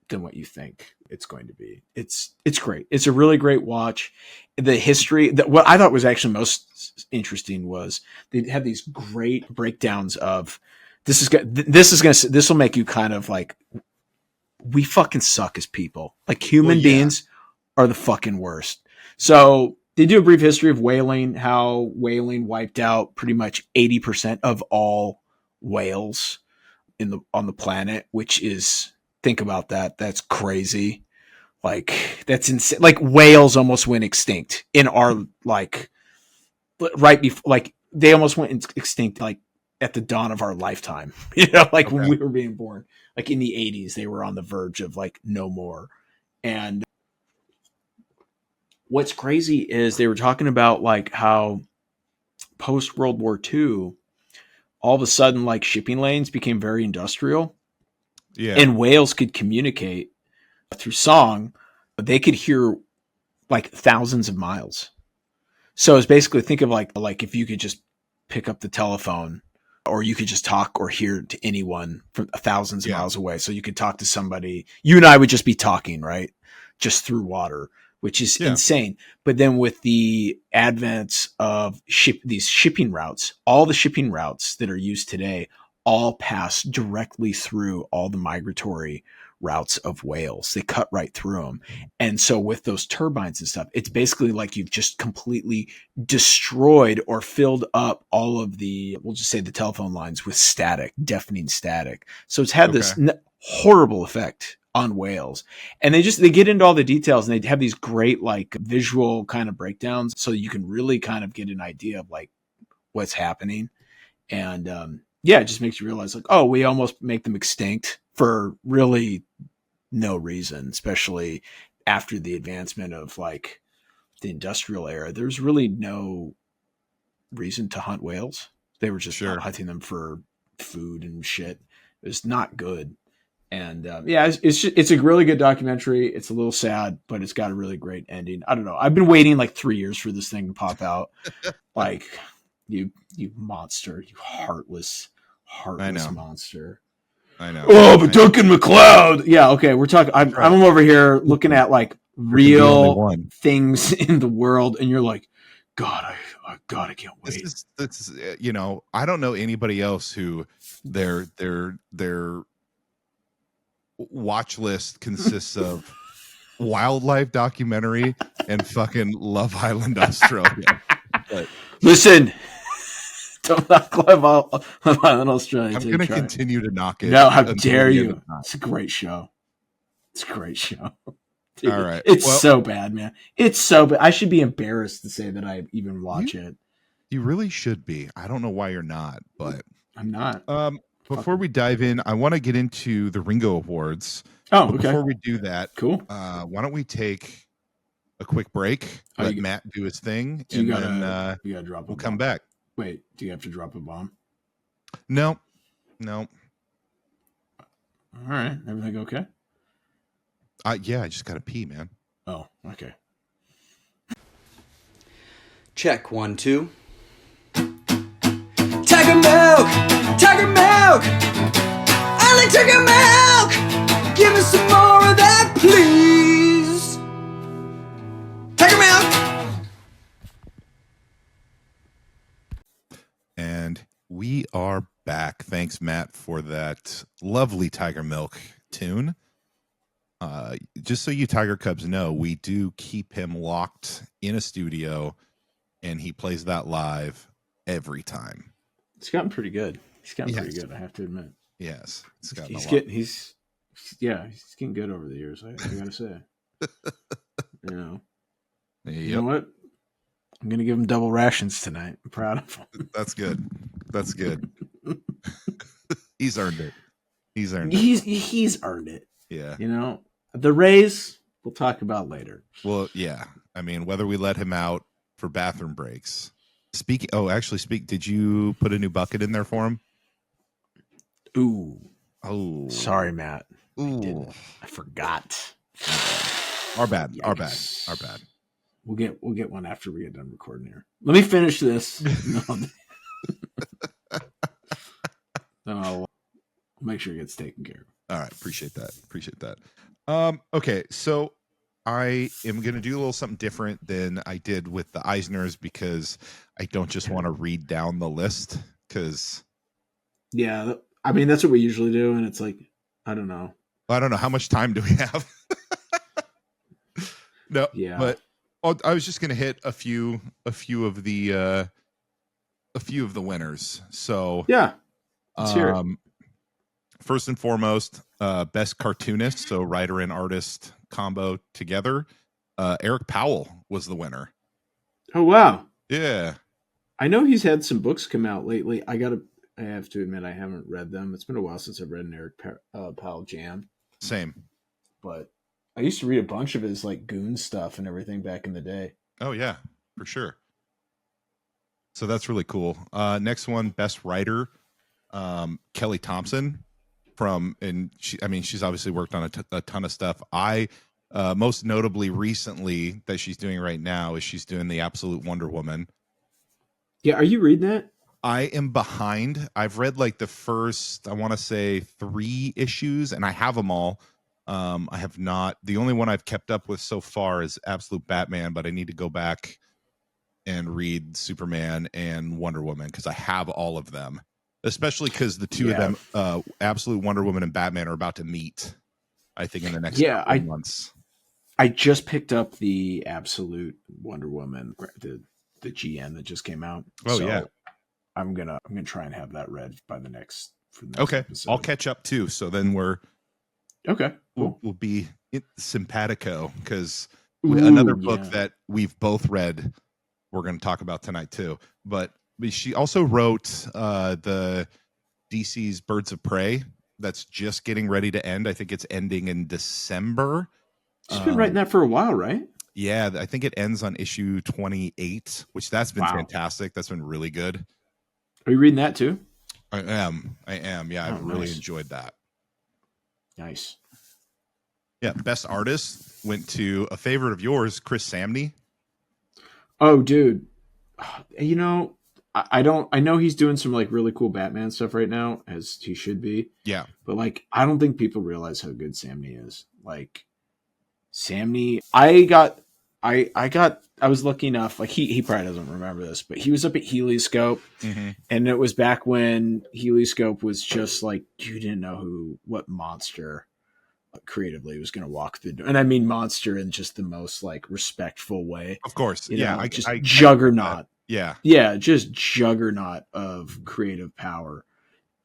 what you think it's going to be. It's great. It's a really great watch. The history that what I thought was actually most interesting was they had these great breakdowns of this will make you kind of like, we fucking suck as people. Like human beings are the fucking worst. So they do a brief history of whaling, how whaling wiped out pretty much 80% of all whales on the planet, which is, think about that. That's crazy. Like that's insane. Like whales almost went extinct in our like right before, like they almost went extinct like at the dawn of our lifetime. You know, like when we were being born, like in the 80s, they were on the verge of like no more. And what's crazy is they were talking about like how post World War II, all of a sudden like shipping lanes became very industrial. Yeah. And whales could communicate through song. They could hear like thousands of miles. So it's basically, think of like if you could just pick up the telephone, or you could just talk or hear to anyone from thousands of miles away. So you could talk to somebody. You and I would just be talking, right? Just through water, which is insane. But then with the advent of these shipping routes, all the shipping routes that are used today all pass directly through all the migratory routes of whales. They cut right through them. And so with those turbines and stuff, it's basically like you've just completely destroyed or filled up all of we'll just say the telephone lines with static, deafening static. So it's had this horrible effect on whales. And they get into all the details, and they have these great like visual kind of breakdowns, so you can really kind of get an idea of like what's happening. And it just makes you realize like, oh, we almost make them extinct for really no reason, especially after the advancement of like the industrial era. There's really no reason to hunt whales. They were just hunting them for food and shit. It was not good. And it's a really good documentary. It's a little sad, but it's got a really great ending. I don't know. I've been waiting like 3 years for this thing to pop out. Like you monster, you heartless monster. I know. Oh, but Duncan MacLeod. Yeah, okay. We're talking. I'm over here looking at like real things in the world, and you're like, God, I can't wait. This is I don't know anybody else who their watch list consists of wildlife documentary and fucking Love Island Australia. But listen, don't knock Love Island Australia. I'm going to continue to knock it. No, how dare you? It's a great show. Dude, all right. It's so bad, man. It's so bad. I should be embarrassed to say that I even watch it. You really should be. I don't know why you're not, but I'm not. Before we dive in, I want to get into the Ringo Awards. Oh, okay. Before we do that, cool. Why don't we take a quick break? Let Matt do his thing, and then you gotta drop. We'll come back. Wait, do you have to drop a bomb? No. All right, everything okay? Yeah, I just gotta pee, man. Oh, okay. Check 1 2. Tiger milk! Tiger milk! I like tiger milk! Give us some more of that, please! Tiger milk! And we are back. Thanks, Matt, for that lovely Tiger Milk tune. Just so you Tiger Cubs know, we do keep him locked in a studio, and he plays that live every time. It's gotten pretty good. Pretty good, I have to admit. Yes, he's getting good over the years. I gotta say. You know what? I'm gonna give him double rations tonight. I'm proud of him. That's good. He's earned it. He's earned it. Yeah. The Rays we'll talk about later. Well, yeah. I mean, whether we let him out for bathroom breaks. Did you put a new bucket in there for him? Ooh. Oh. Sorry, Matt. Ooh. I forgot. Our bad. We'll get one after we get done recording here. Let me finish this. Then I'll make sure it gets taken care of. All right. Appreciate that. Okay. So I am going to do a little something different than I did with the Eisners, because I don't just want to read down the list, because yeah, I mean, that's what we usually do. And it's like, I don't know. How much time do we have? No, yeah, but I was just going to hit a few of the winners. So yeah, let's hear it. First and foremost, best cartoonist, so writer and artist combo together. Eric Powell was the winner. Oh wow! Yeah, I know he's had some books come out lately. I have to admit I haven't read them. It's been a while since I've read an Eric Powell jam. Same, but I used to read a bunch of his like Goon stuff and everything back in the day. Oh yeah, for sure. So that's really cool. Next one, best writer, Kelly Thompson. She's obviously worked on a ton of stuff. Most notably recently that she's doing right now is she's doing the Absolute Wonder Woman. Yeah, are you reading that? I am behind. I've read like the first, I want to say 3 issues, and I have them all. I have not. The only one I've kept up with so far is Absolute Batman, but I need to go back and read Superman and Wonder Woman, because I have all of them. Especially because the two of them, Absolute Wonder Woman and Batman, are about to meet, I think, in the next couple of months. I just picked up the Absolute Wonder Woman, the GN that just came out. Oh, so yeah. I'm gonna try and have that read by the next. Okay, episode. I'll catch up too. So then we're Okay, cool. will be Simpatico, because Ooh, another book yeah. that we've both read, we're going to talk about tonight too. But she also wrote the DC's Birds of Prey that's just getting ready to end. I think it's ending in December. She's been writing that for a while, right? Yeah, I think it ends on issue 28, which that's been fantastic. That's been really good. Are you reading that too? I am. Yeah, I've really enjoyed that. Nice. Yeah, best artist went to a favorite of yours, Chris Samney. Oh, dude. You know, I know he's doing some like really cool Batman stuff right now, as he should be. Yeah. But like, I don't think people realize how good Samney is. Like, Samney, I was lucky enough, like he probably doesn't remember this, but he was up at Helioscope, and it was back when Helioscope was just like, you didn't know what monster creatively was going to walk through, and I mean monster in just the most like respectful way. Of course. Juggernaut. Just juggernaut of creative power.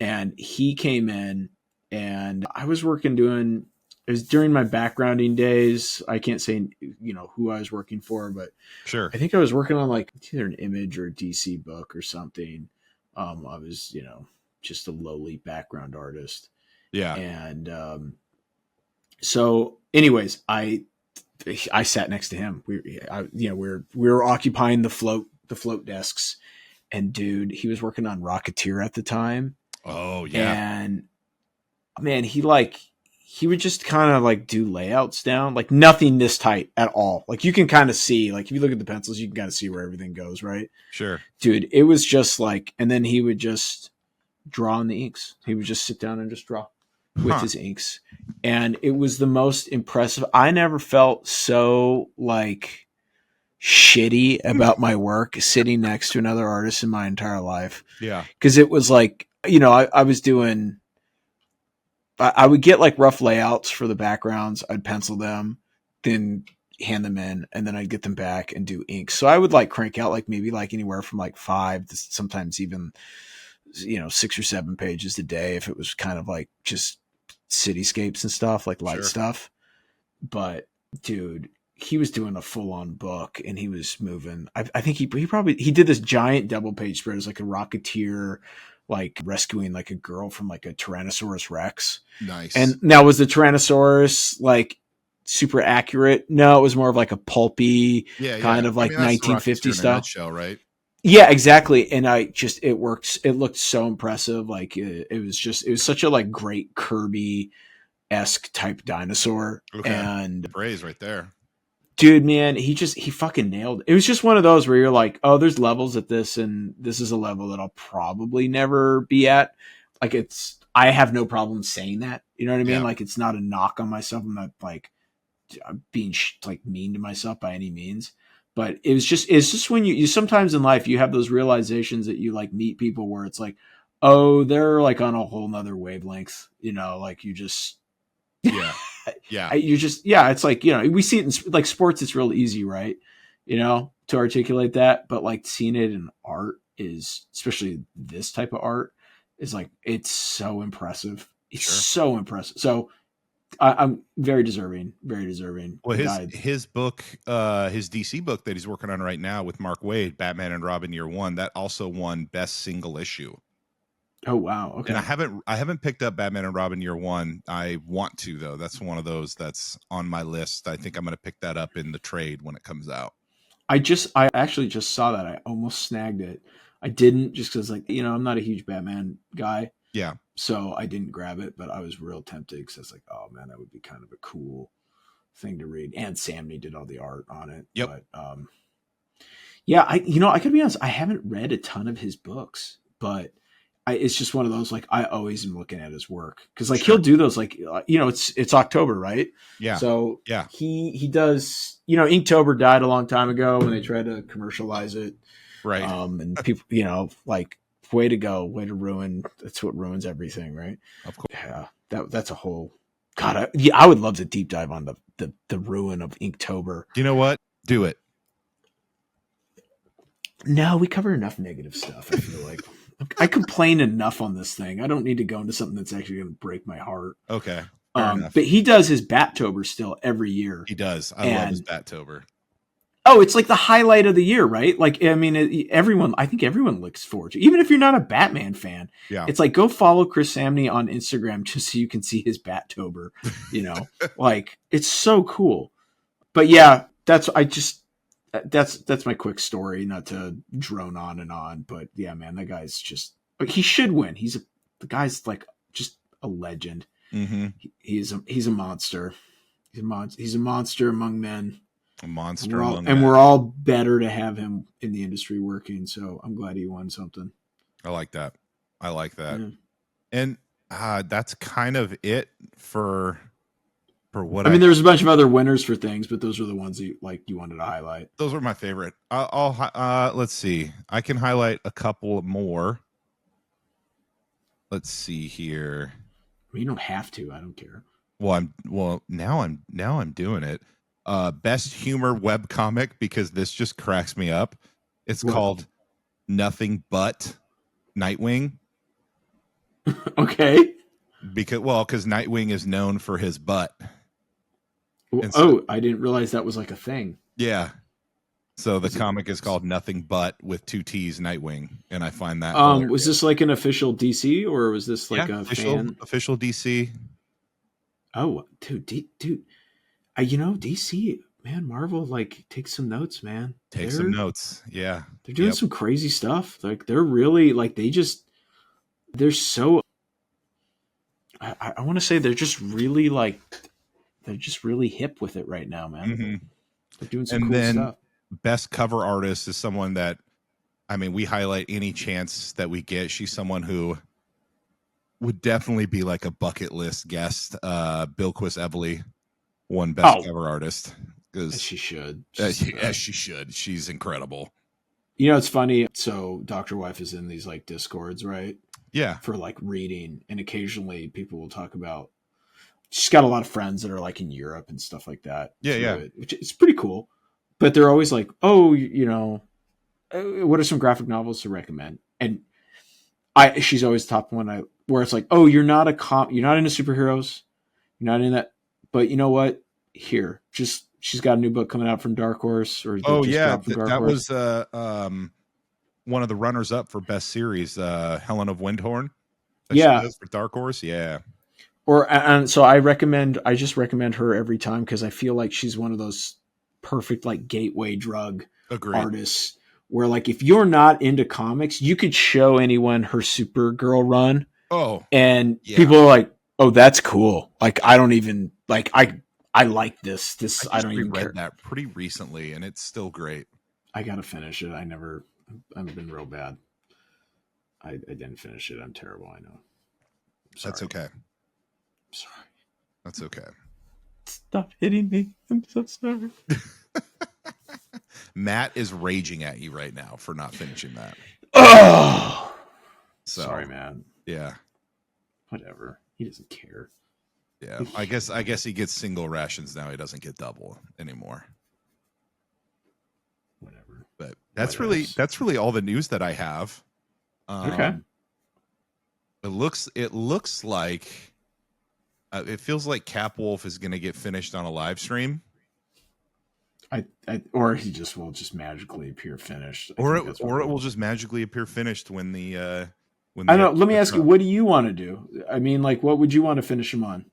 And he came in, and I was it was during my backgrounding days. I can't say, who I was working for, but sure. I think I was working on like either an Image or a DC book or something. I was, just a lowly background artist. Yeah. And so anyways, I sat next to him. We were occupying the float desks, and dude, he was working on Rocketeer at the time. Oh yeah. And man, he would just kind of like do layouts down, like nothing this tight at all. Like you can kind of see, like if you look at the pencils, you can kind of see where everything goes, right? Sure. Dude, it was just like, and then he would just draw on the inks. He would just sit down and just draw with his inks. And it was the most impressive. I never felt so like shitty about my work sitting next to another artist in my entire life. Yeah. Cause it was like, I was doing, I would get like rough layouts for the backgrounds. I'd pencil them, then hand them in, and then I'd get them back and do ink. So I would like crank out like maybe like anywhere from like 5 to sometimes even, 6 or 7 pages a day if it was kind of like just cityscapes and stuff, like light stuff. But dude, he was doing a full on book, and he was moving. I think he did this giant double page spread. It was like a Rocketeer, like rescuing like a girl from like a Tyrannosaurus Rex. Nice. And now, was the Tyrannosaurus like super accurate? No, it was more of like a pulpy kind of like 1950 style. Nutshell, right? Yeah, exactly. And it works. It looked so impressive. Like it was such a like great Kirby-esque type dinosaur. Okay. And praise right there. Dude, man, he fucking nailed it. It was just one of those where you're like, oh, there's levels at this, and this is a level that I'll probably never be at. Like I have no problem saying that. You know what I mean? Yeah. Like it's not a knock on myself. I'm not like being like mean to myself by any means. But it's just when you sometimes in life you have those realizations that you like meet people where it's like, oh, they're like on a whole nother wavelength. Like you just it's like, we see it in like sports. It's real easy, right? To articulate that, but like seeing it in art is, especially this type of art, is like, it's so impressive. It's so impressive. So I'm very deserving. Well, his book, his DC book that he's working on right now with Mark Waid, Batman and Robin Year One, that also won Best Single Issue. Oh wow! Okay. And I haven't picked up Batman and Robin Year One. I want to, though. That's one of those that's on my list. I think I'm going to pick that up in the trade when it comes out. I actually just saw that. I almost snagged it. I didn't, just because like I'm not a huge Batman guy. Yeah. So I didn't grab it, but I was real tempted because I was like, oh man, that would be kind of a cool thing to read. And Samney did all the art on it. Yep. But yeah, I gotta be honest, I haven't read a ton of his books, but it's just one of those, like, I always am looking at his work because like he'll do those, like, it's October, right? Yeah. So yeah, he does, Inktober died a long time ago when they tried to commercialize it. Right. And people, like, way to go, way to ruin. That's what ruins everything, right? Of course. Yeah. That's a whole, God, I would love to deep dive on the ruin of Inktober. You know what? Do it. No, we covered enough negative stuff, I feel like. I complain enough on this thing. I don't need to go into something that's actually going to break my heart. Okay. But he does his Battober still every year. He does. I love his Battober. Oh, it's like the highlight of the year, right? Like, I mean, I think everyone looks forward to, even if you're not a Batman fan. Yeah. It's like, go follow Chris Samney on Instagram just so you can see his Battober, like, it's so cool. But yeah, that's my quick story, not to drone on and on, but yeah, man, that guy's just, he should win. The guy's like just a legend. Mm-hmm. He's a monster. He's a monster among men. A monster we're all better to have him in the industry working. So I'm glad he won something. I like that. Yeah. And that's kind of it for what I mean, there's a bunch of other winners for things, but those are the ones you wanted to highlight. Those are my favorite. Let's see. I can highlight a couple more. Let's see here. I mean, you don't have to. I don't care. Now I'm doing it. Best humor webcomic, because this just cracks me up. It's called Nothing But Nightwing. Okay. Because Nightwing is known for his butt. I didn't realize that was like a thing. Yeah. So the comic is called Nothing But with 2 T's Nightwing, and I find that was this like an official DC, or was this like a official DC? Oh, dude, DC, man, Marvel, like, take some notes, man. Take some notes. Yeah. They're doing some crazy stuff. Like, they're really, like, they're so, I want to say they're just really hip with it right now, man. Mm-hmm. They're doing some cool stuff. Best cover artist is someone that, I mean, we highlight any chance that we get. She's someone who would definitely be like a bucket list guest. Bilquis Evely won best cover artist. As she should. As she should. She's incredible. It's funny. So Dr. Wife is in these like Discords, right? Yeah. For like reading. And occasionally people will talk about, she's got a lot of friends that are like in Europe and stuff like that. Yeah. Which is pretty cool. But they're always like, oh, what are some graphic novels to recommend? And she's always the top one where it's like, oh, you're not into superheroes. You're not in that. But you know what? Here, she's got a new book coming out from Dark Horse. That was one of the runners up for best series, Helen of Windhorn. For Dark Horse. Yeah. And so I just recommend her every time, because I feel like she's one of those perfect like gateway drug artists where, like, if you're not into comics, you could show anyone her Supergirl run. Oh, and people are like, oh, that's cool. Like, I don't even like, I like this. I don't even care. That pretty recently, and it's still great. I gotta finish it. I've been real bad. I didn't finish it. I'm terrible. I know. That's okay. Sorry. That's okay. Stop hitting me. I'm so sorry. Matt is raging at you right now for not finishing that. Oh, sorry, man. Yeah. Whatever. He doesn't care. Yeah. I guess he gets single rations now. He doesn't get double anymore. Whatever. But that's really all the news that I have. Okay. It looks like it feels like Cap Wolf is going to get finished on a live stream. Or he will just magically appear finished. Or it will just magically appear finished when the I don't know. Let me ask you, what do you want to do? I mean, like, what would you want to finish him on?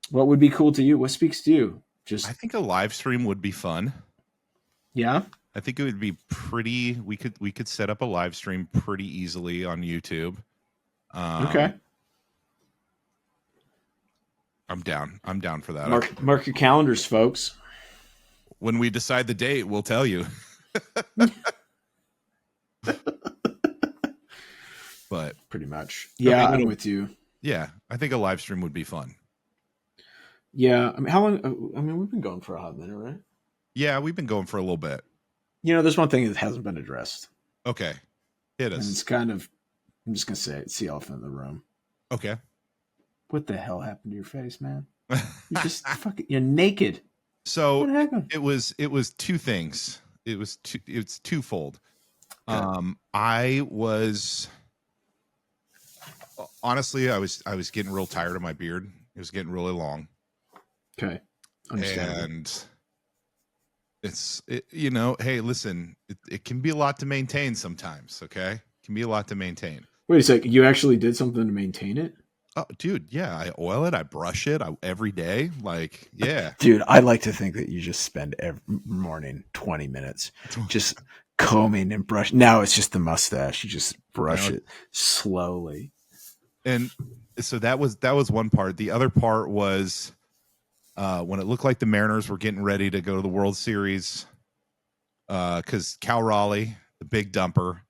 What would be cool to you? What speaks to you? I think a live stream would be fun. Yeah. I think it would be pretty. We could set up a live stream pretty easily on YouTube. Okay. I'm down. I'm down for that. Mark your calendars, folks. When we decide the date, we'll tell you. But pretty much. Yeah, I'm with you. Yeah, I think a live stream would be fun. Yeah, I mean, how long? I mean, we've been going for a hot minute, right? Yeah, we've been going for a little bit. There's one thing that hasn't been addressed. Okay, hit us. And it's kind of, I'm just gonna say it's the elephant in the room. Okay. What the hell happened to your face, man? You're just you're naked. So what happened? It was two things. It's twofold. Okay. I was honestly, I was getting real tired of my beard. It was getting really long. Okay. Understandable. And you know, hey, listen, it can be a lot to maintain sometimes. Okay. It can be a lot to maintain. Wait a sec. You actually did something to maintain it? Oh, dude. Yeah. I oil it. I brush it every day. Like, yeah. Dude, I like to think that you just spend every morning 20 minutes just combing and brushing. Now it's just the mustache. You just brush it slowly. And so that was one part. The other part was when it looked like the Mariners were getting ready to go to the World Series, because Cal Raleigh, the big dumper,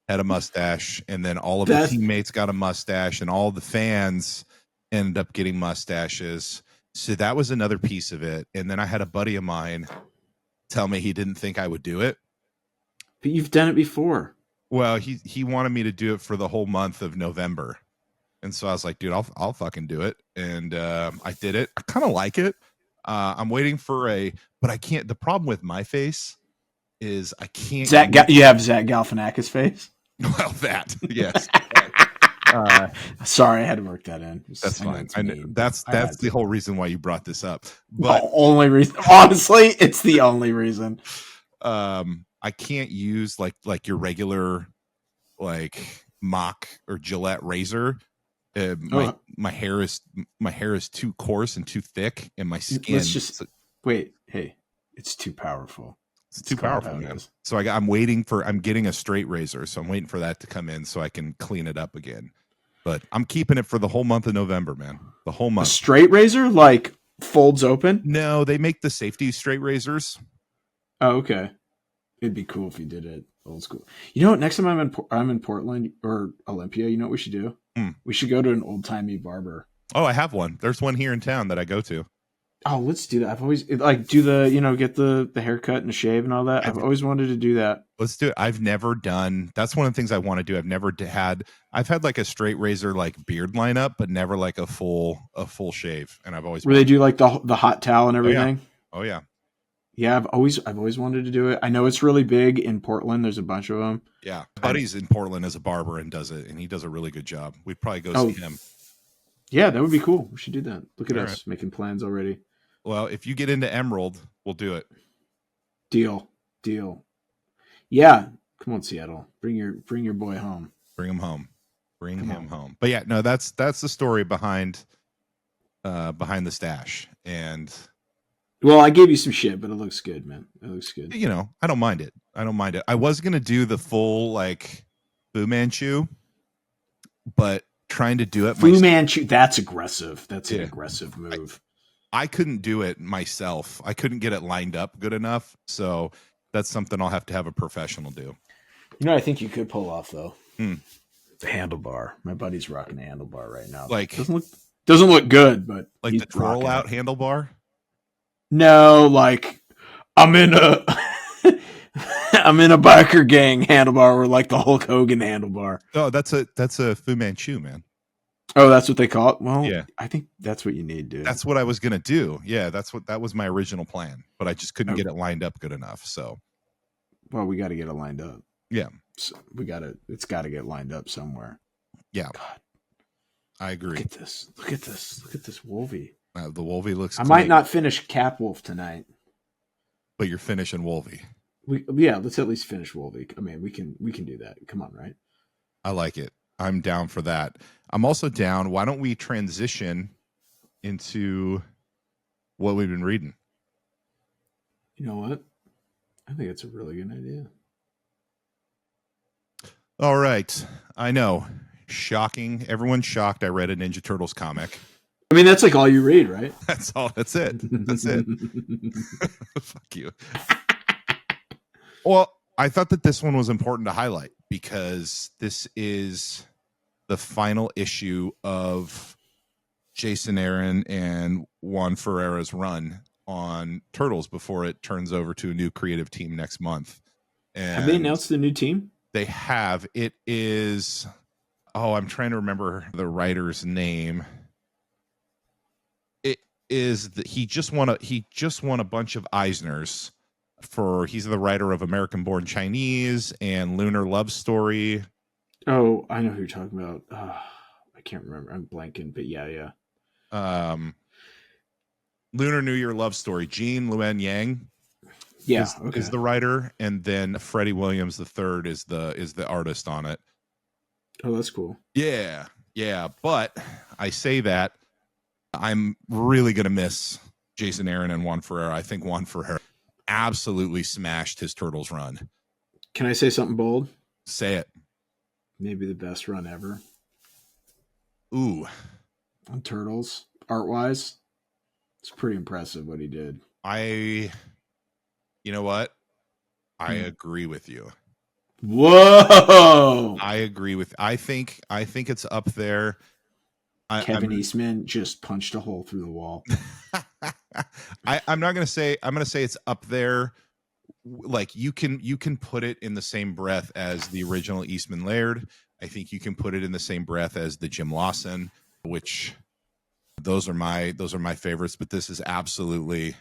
had a mustache, and then all of the teammates got a mustache, and all the fans ended up getting mustaches. So that was another piece of it. And then I had a buddy of mine tell me he didn't think I would do it. But you've done it before. Well, he wanted me to do it for the whole month of November. And so I was like, dude, I'll fucking do it. And I did it. I kind of like it. I'm waiting for but I can't. The problem with my face is I can't. You have Zach Galifianakis face? Well, that, yes. Sorry, I had to work that in. That's fine. That's the whole reason why you brought this up. But the only reason, honestly, it's the only reason. I can't use like your regular like mock or Gillette razor. My hair is too coarse and too thick, and my skin. Let's just wait. Hey, it's too powerful. It's too powerful, man. So I'm getting a straight razor, so I'm waiting for that to come in so I can clean it up again. But I'm keeping it for the whole month of November, man. The whole month. A straight razor, like folds open? No, they make the safety straight razors. Oh, okay. It'd be cool if you did it old school. You know what? Next time I'm in Portland or Olympia, you know what we should do? We should go to an old timey barber. Oh, I have one. There's one here in town that I go to. Oh, let's do that. I've always do the get the haircut and the shave and all that. I've always wanted to do that. Let's do it. I've never done. That's one of the things I want to do. I've had like a straight razor like beard lineup, but never like a full shave. And I've always where they do like the hot towel and everything. Oh yeah. Yeah, I've always wanted to do it. I know it's really big in Portland. There's a bunch of them. Yeah, buddy's in Portland as a barber and does it, and he does a really good job. We'd probably go see him. Yeah, that would be cool. We should do that. Look at us making plans already. Well, if you get into Emerald, we'll do it. Deal. Yeah, come on, Seattle. Bring your boy home. Bring him home. Bring him home. But yeah, no, that's the story behind the stash. And well, I gave you some shit, but it looks good, man. It looks good. You know, I don't mind it. I was gonna do the full like Fu Manchu, but trying to do it Fu Manchu, that's aggressive. That's an aggressive move. I couldn't do it myself. I couldn't get it lined up good enough. So that's something I'll have to have a professional do. You know, I think you could pull off though. The handlebar. My buddy's rocking a handlebar right now. Like doesn't look good, but like the twirl out handlebar. No, like I'm in a biker gang handlebar or like the Hulk Hogan handlebar. Oh, that's a Fu Manchu, man. Oh, that's what they call it? Well, yeah. I think that's what you need, dude. That's what I was going to do. Yeah, that was my original plan, but I just couldn't get it lined up good enough. So, well, we got to get it lined up. Yeah. So it's got to get lined up somewhere. Yeah. God. I agree. Look at this. Look at this Wolvie. The Wolvie looks I might not finish Cap Wolf tonight. But you're finishing Wolvie. Let's at least finish Wolvie. I mean, we can do that. Come on, right? I like it. I'm down for that. I'm also down. Why don't we transition into what we've been reading? You know what? I think it's a really good idea. All right. I know. Shocking. Everyone's shocked I read a Ninja Turtles comic. I mean, that's like all you read, right? That's all. That's it. That's it. Fuck you. Well, I thought that this one was important to highlight because this is the final issue of Jason Aaron and Juan Ferreira's run on Turtles before it turns over to a new creative team next month. And have they announced the new team? They have. It is. Oh, I'm trying to remember the writer's name. It is that he just won a bunch of Eisners he's the writer of American Born Chinese and Lunar Love Story. Oh, I know who you're talking about. I can't remember. I'm blanking, but yeah. Lunar New Year Love Story. Jean Luen Yang is the writer, and then Freddie Williams III is the artist on it. Oh, that's cool. Yeah. But I say that I'm really gonna miss Jason Aaron and Juan Ferrer. I think Juan Ferrer absolutely smashed his Turtles run. Can I say something bold? Say it. Maybe the best run ever. Ooh. On Turtles, art-wise. It's pretty impressive what he did. You know what? I agree with you. Whoa! I agree with. I think it's up there. Kevin Eastman just punched a hole through the wall. I'm not gonna say. I'm gonna say it's up there. Like you can put it in the same breath as the original Eastman Laird. I think you can put it in the same breath as the Jim Lawson, which those are my favorites. But this is absolutely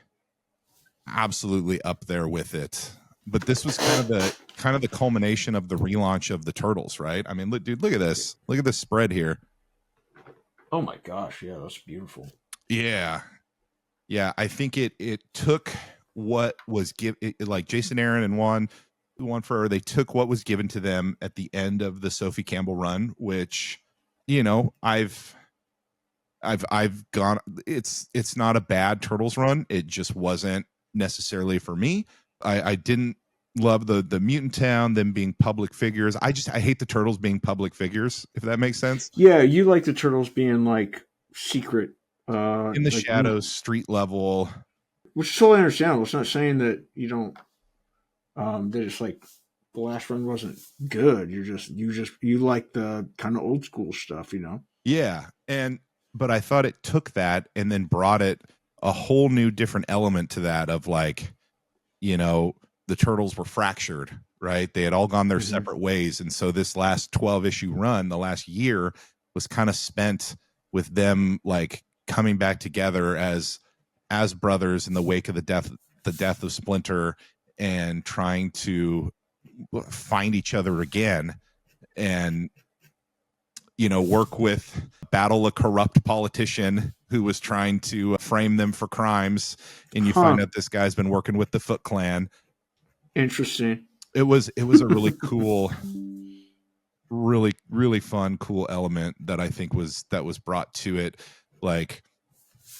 up there with it. But this was kind of the culmination of the relaunch of the Turtles, right? I mean, look at this. Look at this spread here. Oh my gosh, yeah, that's beautiful. Yeah. I think it took what was like Jason Aaron and Juan Ferrer. They took what was given to them at the end of the Sophie Campbell run, which I've gone. It's not a bad Turtles run. It just wasn't necessarily for me. I didn't love the Mutant Town, them being public figures. I hate the Turtles being public figures, if that makes sense. Yeah, you like the Turtles being like secret. In the shadows, street level. Which is totally understandable. It's not saying that you don't that it's like the last run wasn't good. You like the kind of old school stuff, Yeah. But I thought it took that and then brought it a whole new different element to that of like, the Turtles were fractured, right? They had all gone their separate ways. And so this last 12 issue run, the last year, was kind of spent with them like coming back together as brothers in the wake of the death of Splinter, and trying to find each other again and work with, battle a corrupt politician who was trying to frame them for crimes, and you find out this guy's been working with the Foot Clan. Interesting. It was a really cool, really, really fun, cool element that I think was brought to it. Like,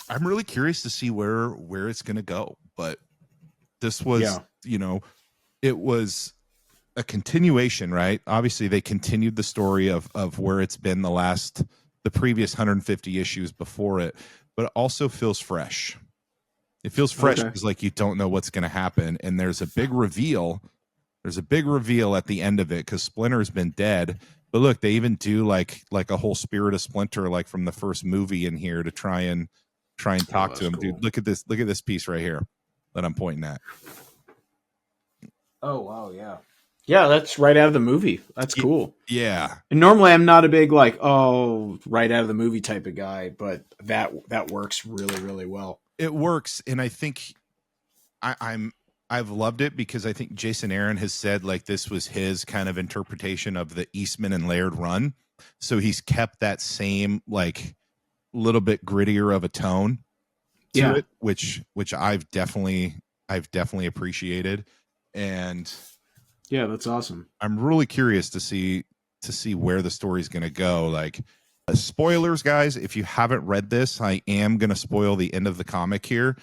I'm really curious to see where it's going to go, but this was, it was a continuation, right? Obviously they continued the story of where it's been the previous 150 issues before it, but it also feels fresh. It feels fresh because like you don't know what's going to happen, and there's a big reveal. There's a big reveal at the end of it because Splinter's been dead. But look, they even do like a whole Spirit of Splinter, like from the first movie in here, to try and talk to him. Cool. Dude, look at this piece right here that I'm pointing at. Oh wow, yeah. Yeah, that's right out of the movie. That's cool. Yeah. And normally I'm not a big right out of the movie type of guy, but that works really, really well. It works, and I think I've loved it because I think Jason Aaron has said like this was his kind of interpretation of the Eastman and Laird run. So he's kept that same like little bit grittier of a tone to it, which I've definitely appreciated. And yeah, that's awesome. I'm really curious to see where the story's going to go. Like, spoilers, guys, if you haven't read this, I am going to spoil the end of the comic here.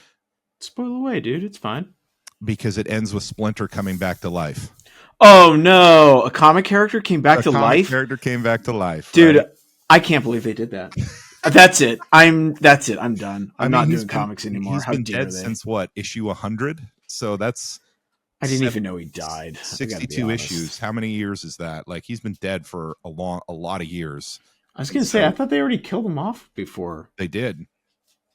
Spoil away, dude. It's fine. Because it ends with Splinter coming back to life. Oh no, a comic character came back to life? Character came back to life. Dude, right? I can't believe they did that. That's it. I'm done. I'm not doing comics anymore. He's been dead since what, issue 100? So that's I didn't even know he died. 62 issues. How many years is that? Like, he's been dead for a lot of years. I was gonna say, I thought they already killed him off before. They did,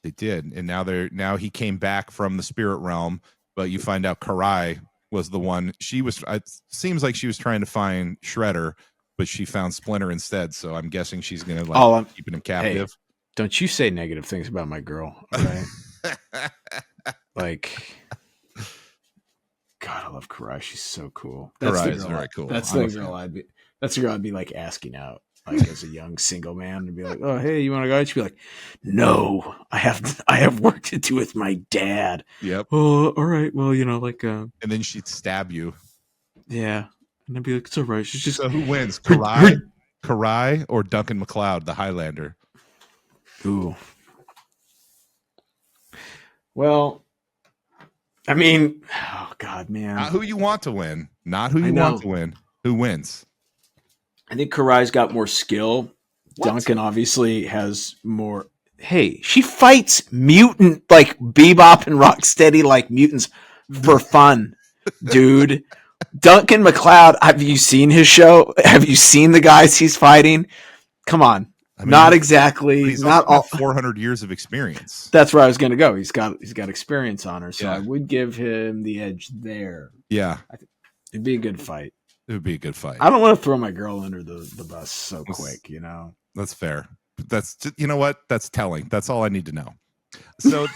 and now he came back from the spirit realm. But you find out Karai was the one. It seems like she was trying to find Shredder, but she found Splinter instead. So I'm guessing she's gonna keeping him captive. Hey, don't you say negative things about my girl, all right? Like, God, I love Karai. She's so cool. Karai is very cool. That's the girl I'd be like asking out. like as a young single man, to be like, "Oh, hey, you want to go?" She'd be like, "No, I have work to do with my dad." Yep. Oh, all right. Well, like, and then she'd stab you. yeah, and I'd be like, "It's all right." She's just So who wins, her- Karai or Duncan MacLeod, the Highlander? Ooh. Well, I mean, oh God, man. Not who you want to win. Not who I you know. want to win. Who wins? I think Karai's got more skill. What? Duncan obviously has more. Hey, she fights mutant like Bebop and Rocksteady like mutants for fun, dude. Duncan MacLeod, have you seen his show? Have you seen the guys he's fighting? Come on. I mean, Not exactly. He's Not also all. got 400 years of experience. That's where I was going to go. He's got experience on her, so Yeah. I would give him the edge there. Yeah, It'd be a good fight. it would be a good fight. I don't want to throw my girl under the bus so quick, That's fair. That's just, you know what? That's telling. That's all I need to know. So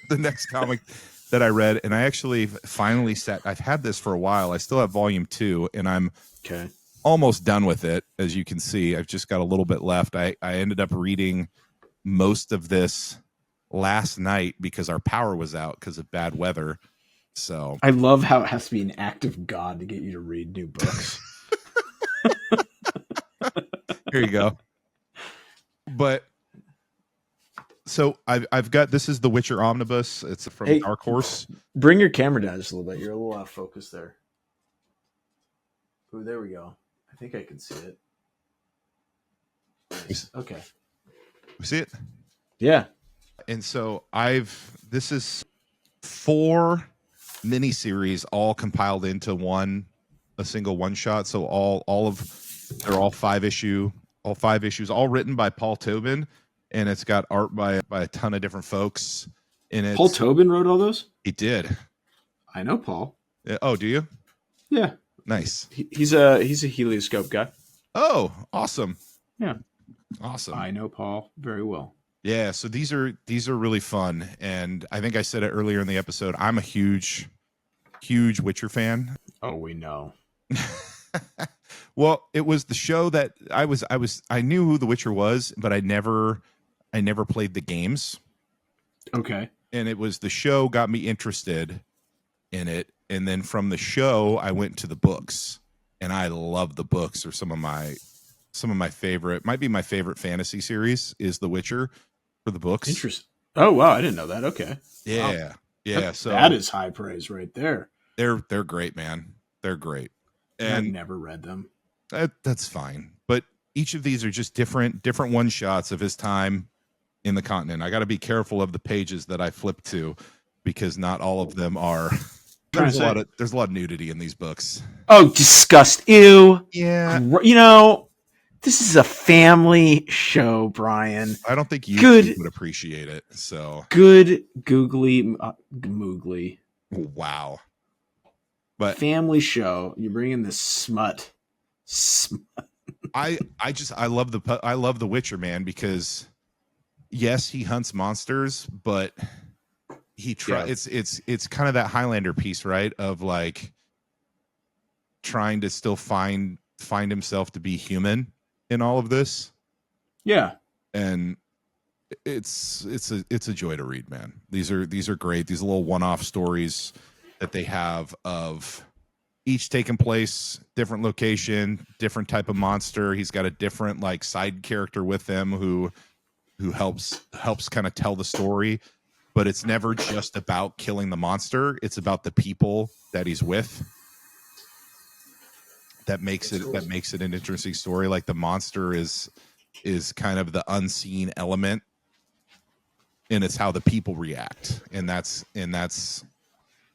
the next comic that I read, and I actually finally I've had this for a while. I still have volume 2, and I'm Okay. almost done with it. As you can see, I've just got a little bit left. I ended up reading most of this last night because our power was out because of bad weather. So I love how it has to be an act of God to get you to read new books. here you go. But so I've got, this is the Witcher Omnibus. It's from Hey. Dark Horse. Bring your camera down just a little bit. You're a little off focus there. Oh, there we go. I think I can see it. Nice. Okay. See it? Yeah. And so this is 4 miniseries all compiled into a single one shot. So they're all 5 issues, all written by Paul Tobin, and it's got art by a ton of different folks in it. Paul Tobin wrote all those? He did. I know Paul. Oh, do you? Yeah. Nice. He's a helioscope guy. Oh, awesome. Yeah. Awesome. I know Paul very well. Yeah, so these are really fun, and I think I said it earlier in the episode. I'm a huge Witcher fan. Oh, we know. Well, it was the show that I knew who The Witcher was, but I never played the games. Okay. And it was the show got me interested in it, and then from the show I went to the books, and I love the books. Or some of my favorite, might be my favorite fantasy series is The Witcher for the books. Interesting. Oh, wow, I didn't know that. Okay. Yeah. Wow. Yeah, so that is high praise right there. they're great, man. They're great. I've And never read them. that's fine. But each of these are just different one shots of his time in the continent. I got to be careful of the pages that I flip to because not all of them are. There's a lot of nudity in these books. Oh, disgust. Ew. Yeah. This is a family show, Brian. I don't think you Good. would appreciate it. So Good googly moogly. wow. But Family show. You bring in this smut. I love the Witcher, man, because yes, he hunts monsters, but he it's kind of that Highlander piece, right? Of like trying to still find himself to be human in all of this. Yeah. And it's a joy to read, man. These are great. These little one-off stories that they have of each taking place different location, different type of monster. He's got a different like side character with him who helps kind of tell the story, but it's never just about killing the monster. It's about the people that he's with. That makes it an interesting story. Like the monster is kind of the unseen element, and it's how the people react, and that's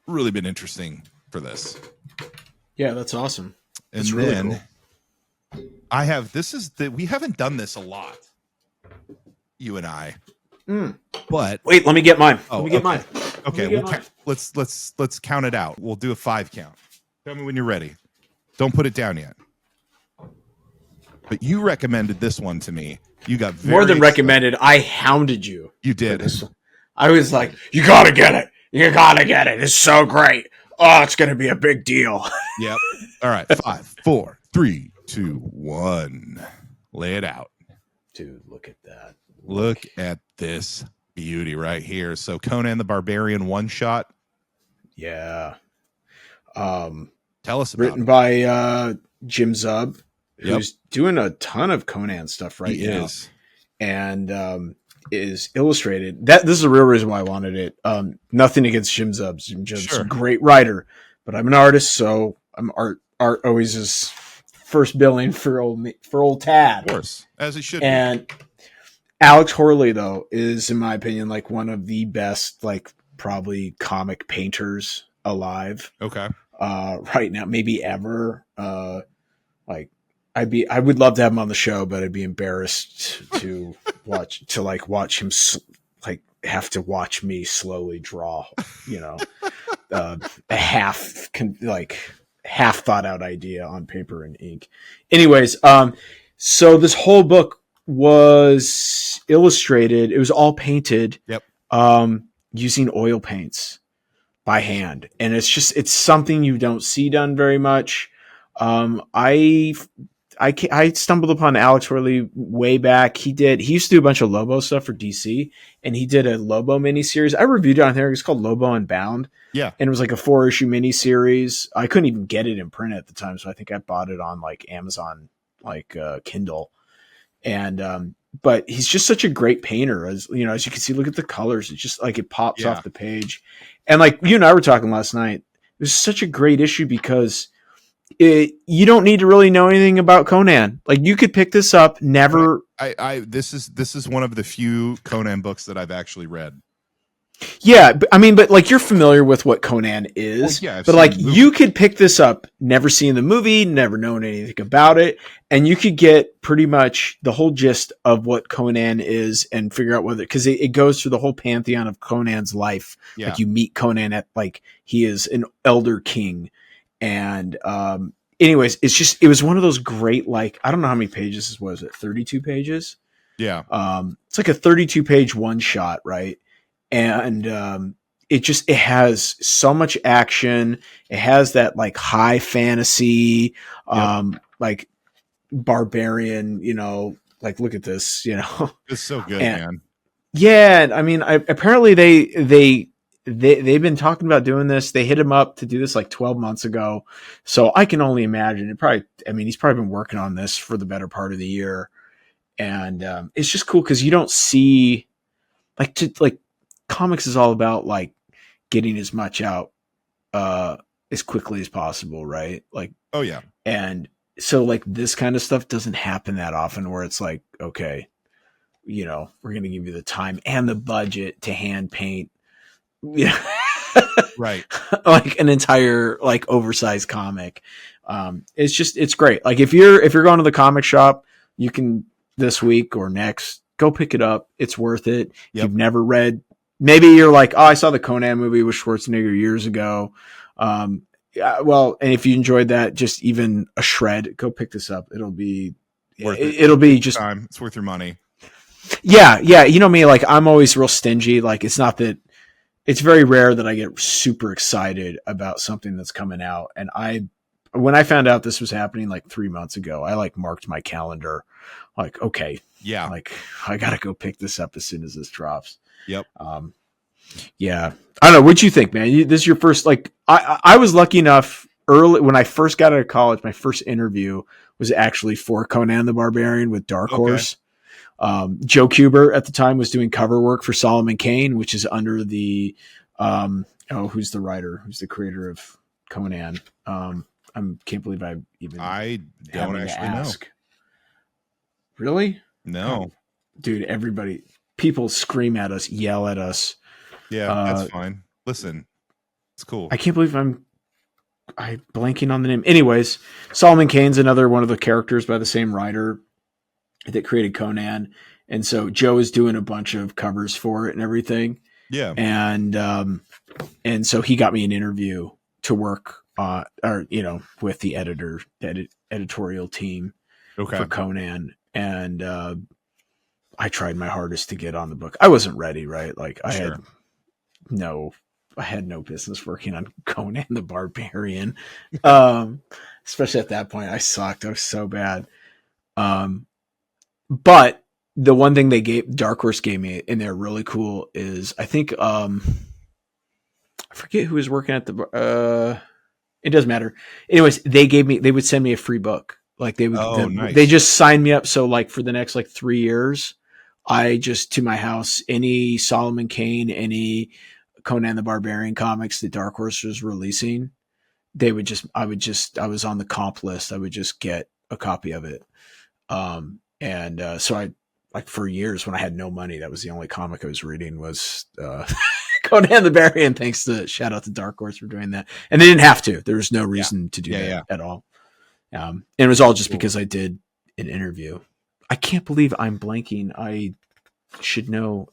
really been interesting for this. Yeah, that's awesome. And That's then really cool. We haven't done this a lot, you and I. But Wait, let me get mine. Oh, Let me get okay. mine. Okay, let's count it out. We'll do a 5 count. Tell me when you're ready. Don't put it down yet. But you recommended this one to me. You got More than recommended. I hounded you. You did. I was like, you gotta get it. You gotta get it. It's so great. Oh, it's gonna be a big deal. Yep. All right. 5, 4, 3, 2, 1. Lay it out. Dude, look at that. Look at this beauty right here. So Conan the Barbarian one shot. Yeah. Tell us about Written it. by Jim Zubb, who's Yep. doing a ton of Conan stuff right now. Is. And is illustrated. This is the real reason why I wanted it. Nothing against Jim Zubb. Jim Zubb's a great writer, but I'm an artist, so I'm art always is first billing for old Tad. Of course, as it should and be. Alex Horley, though, is in my opinion like one of the best, like probably comic painters alive. Okay. Right now, maybe ever. Like I would love to have him on the show, but I'd be embarrassed to watch him have to watch me slowly draw, a half thought out idea on paper and ink. Anyways, so this whole book was illustrated. It was all painted. Yep. Using oil paints by hand. And it's something you don't see done very much. I stumbled upon Alex Horley way back. He used to do a bunch of Lobo stuff for DC, and he did a Lobo miniseries. I reviewed it on there. It's called Lobo Unbound. Yeah. And it was like a 4-issue miniseries. I couldn't even get it in print at the time, so I think I bought it on like Amazon, Kindle. And, but he's just such a great painter, as you can see, look at the colors. It's just like it pops off the page. And like you and I were talking last night, it was such a great issue because you don't need to really know anything about Conan. Like you could pick this up, never. This is one of the few Conan books that I've actually read. Yeah, but like you're familiar with what Conan is. Well, yeah, but like you could pick this up, never seen the movie, never known anything about it, and you could get pretty much the whole gist of what Conan is and figure out whether, because it goes through the whole pantheon of Conan's life. Yeah. Like you meet Conan at like he is an elder king. And anyways, it was one of those great, like, I don't know how many pages this was. 32 pages? Yeah. It's like a 32 page one shot, right? And it has so much action. It has that like high fantasy, like barbarian, like look at this, It's so good, man. Yeah, I mean, apparently they've been talking about doing this. They hit him up to do this like 12 months ago. So I can only imagine he's probably been working on this for the better part of the year. And it's just cool because you don't see like comics is all about like getting as much out as quickly as possible, right? Like, oh yeah. And so like this kind of stuff doesn't happen that often where it's like, okay, we're going to give you the time and the budget to hand paint. Yeah. Right. Like an entire like oversized comic. It's great. Like if you're going to the comic shop, you can this week or next go pick it up. It's worth it. Yep. You've never read, maybe you're like, oh, I saw the Conan movie with Schwarzenegger years ago. Well, and if you enjoyed that, just even a shred, go pick this up. It'll be worth it. It'll be just time. It's worth your money. Yeah. You know me, like I'm always real stingy. Like it's very rare that I get super excited about something that's coming out. And when I found out this was happening like 3 months ago, I like marked my calendar like, okay, yeah, like I got to go pick this up as soon as this drops. Yep. Yeah. I don't know. What'd you think, man? This is your first, like, I was lucky enough early when I first got out of college, my first interview was actually for Conan the Barbarian with Dark Horse. Joe Kuber at the time was doing cover work for Solomon Kane, which is under the who's the writer, who's the creator of Conan. I can't believe I don't actually ask. Know. Really? No, dude. People scream at us, yell at us. Yeah, that's fine. Listen, it's cool. I can't believe I'm blanking on the name. Anyways, Solomon Kane's another one of the characters by the same writer that created Conan, and so Joe is doing a bunch of covers for it and everything. Yeah, and so he got me an interview to work with the editorial team for Conan, and I tried my hardest to get on the book. I wasn't ready, right? Like I had no business working on Conan the Barbarian, especially at that point. I sucked. I was so bad. but the one thing Dark Horse gave me, and they're really cool, is I think I forget who was working at the. It doesn't matter. Anyways, they would send me a free book. Like nice. They just signed me up. So like for the next like 3 years, I just to my house any Solomon Kane, any Conan the Barbarian comics that Dark Horse was releasing, I was on the comp list. I would just get a copy of it. So I like for years when I had no money, that was the only comic I was reading was Conan the Barbarian. Shout out to Dark Horse for doing that. And they didn't have to. There was no reason to do that at all. And it was all just because I did an interview. I can't believe I'm blanking. I should know.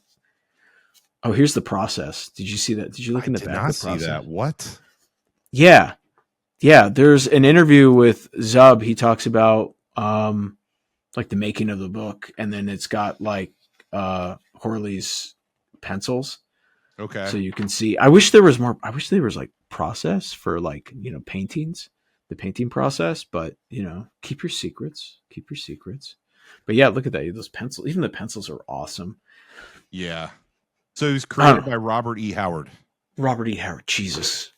Oh, here's the process. Did you see that? Did you look in the back of the process? I did not see that. What? Yeah. Yeah. There's an interview with Zubb. He talks about like the making of the book, and then it's got like Horley's pencils. Okay. So you can see. I wish there was more. I wish there was like process for like paintings, the painting process. But keep your secrets. Keep your secrets. But yeah, look at that. Those pencils. Even the pencils are awesome. Yeah. So it was created by Robert E. Howard. Robert E. Howard. Jesus.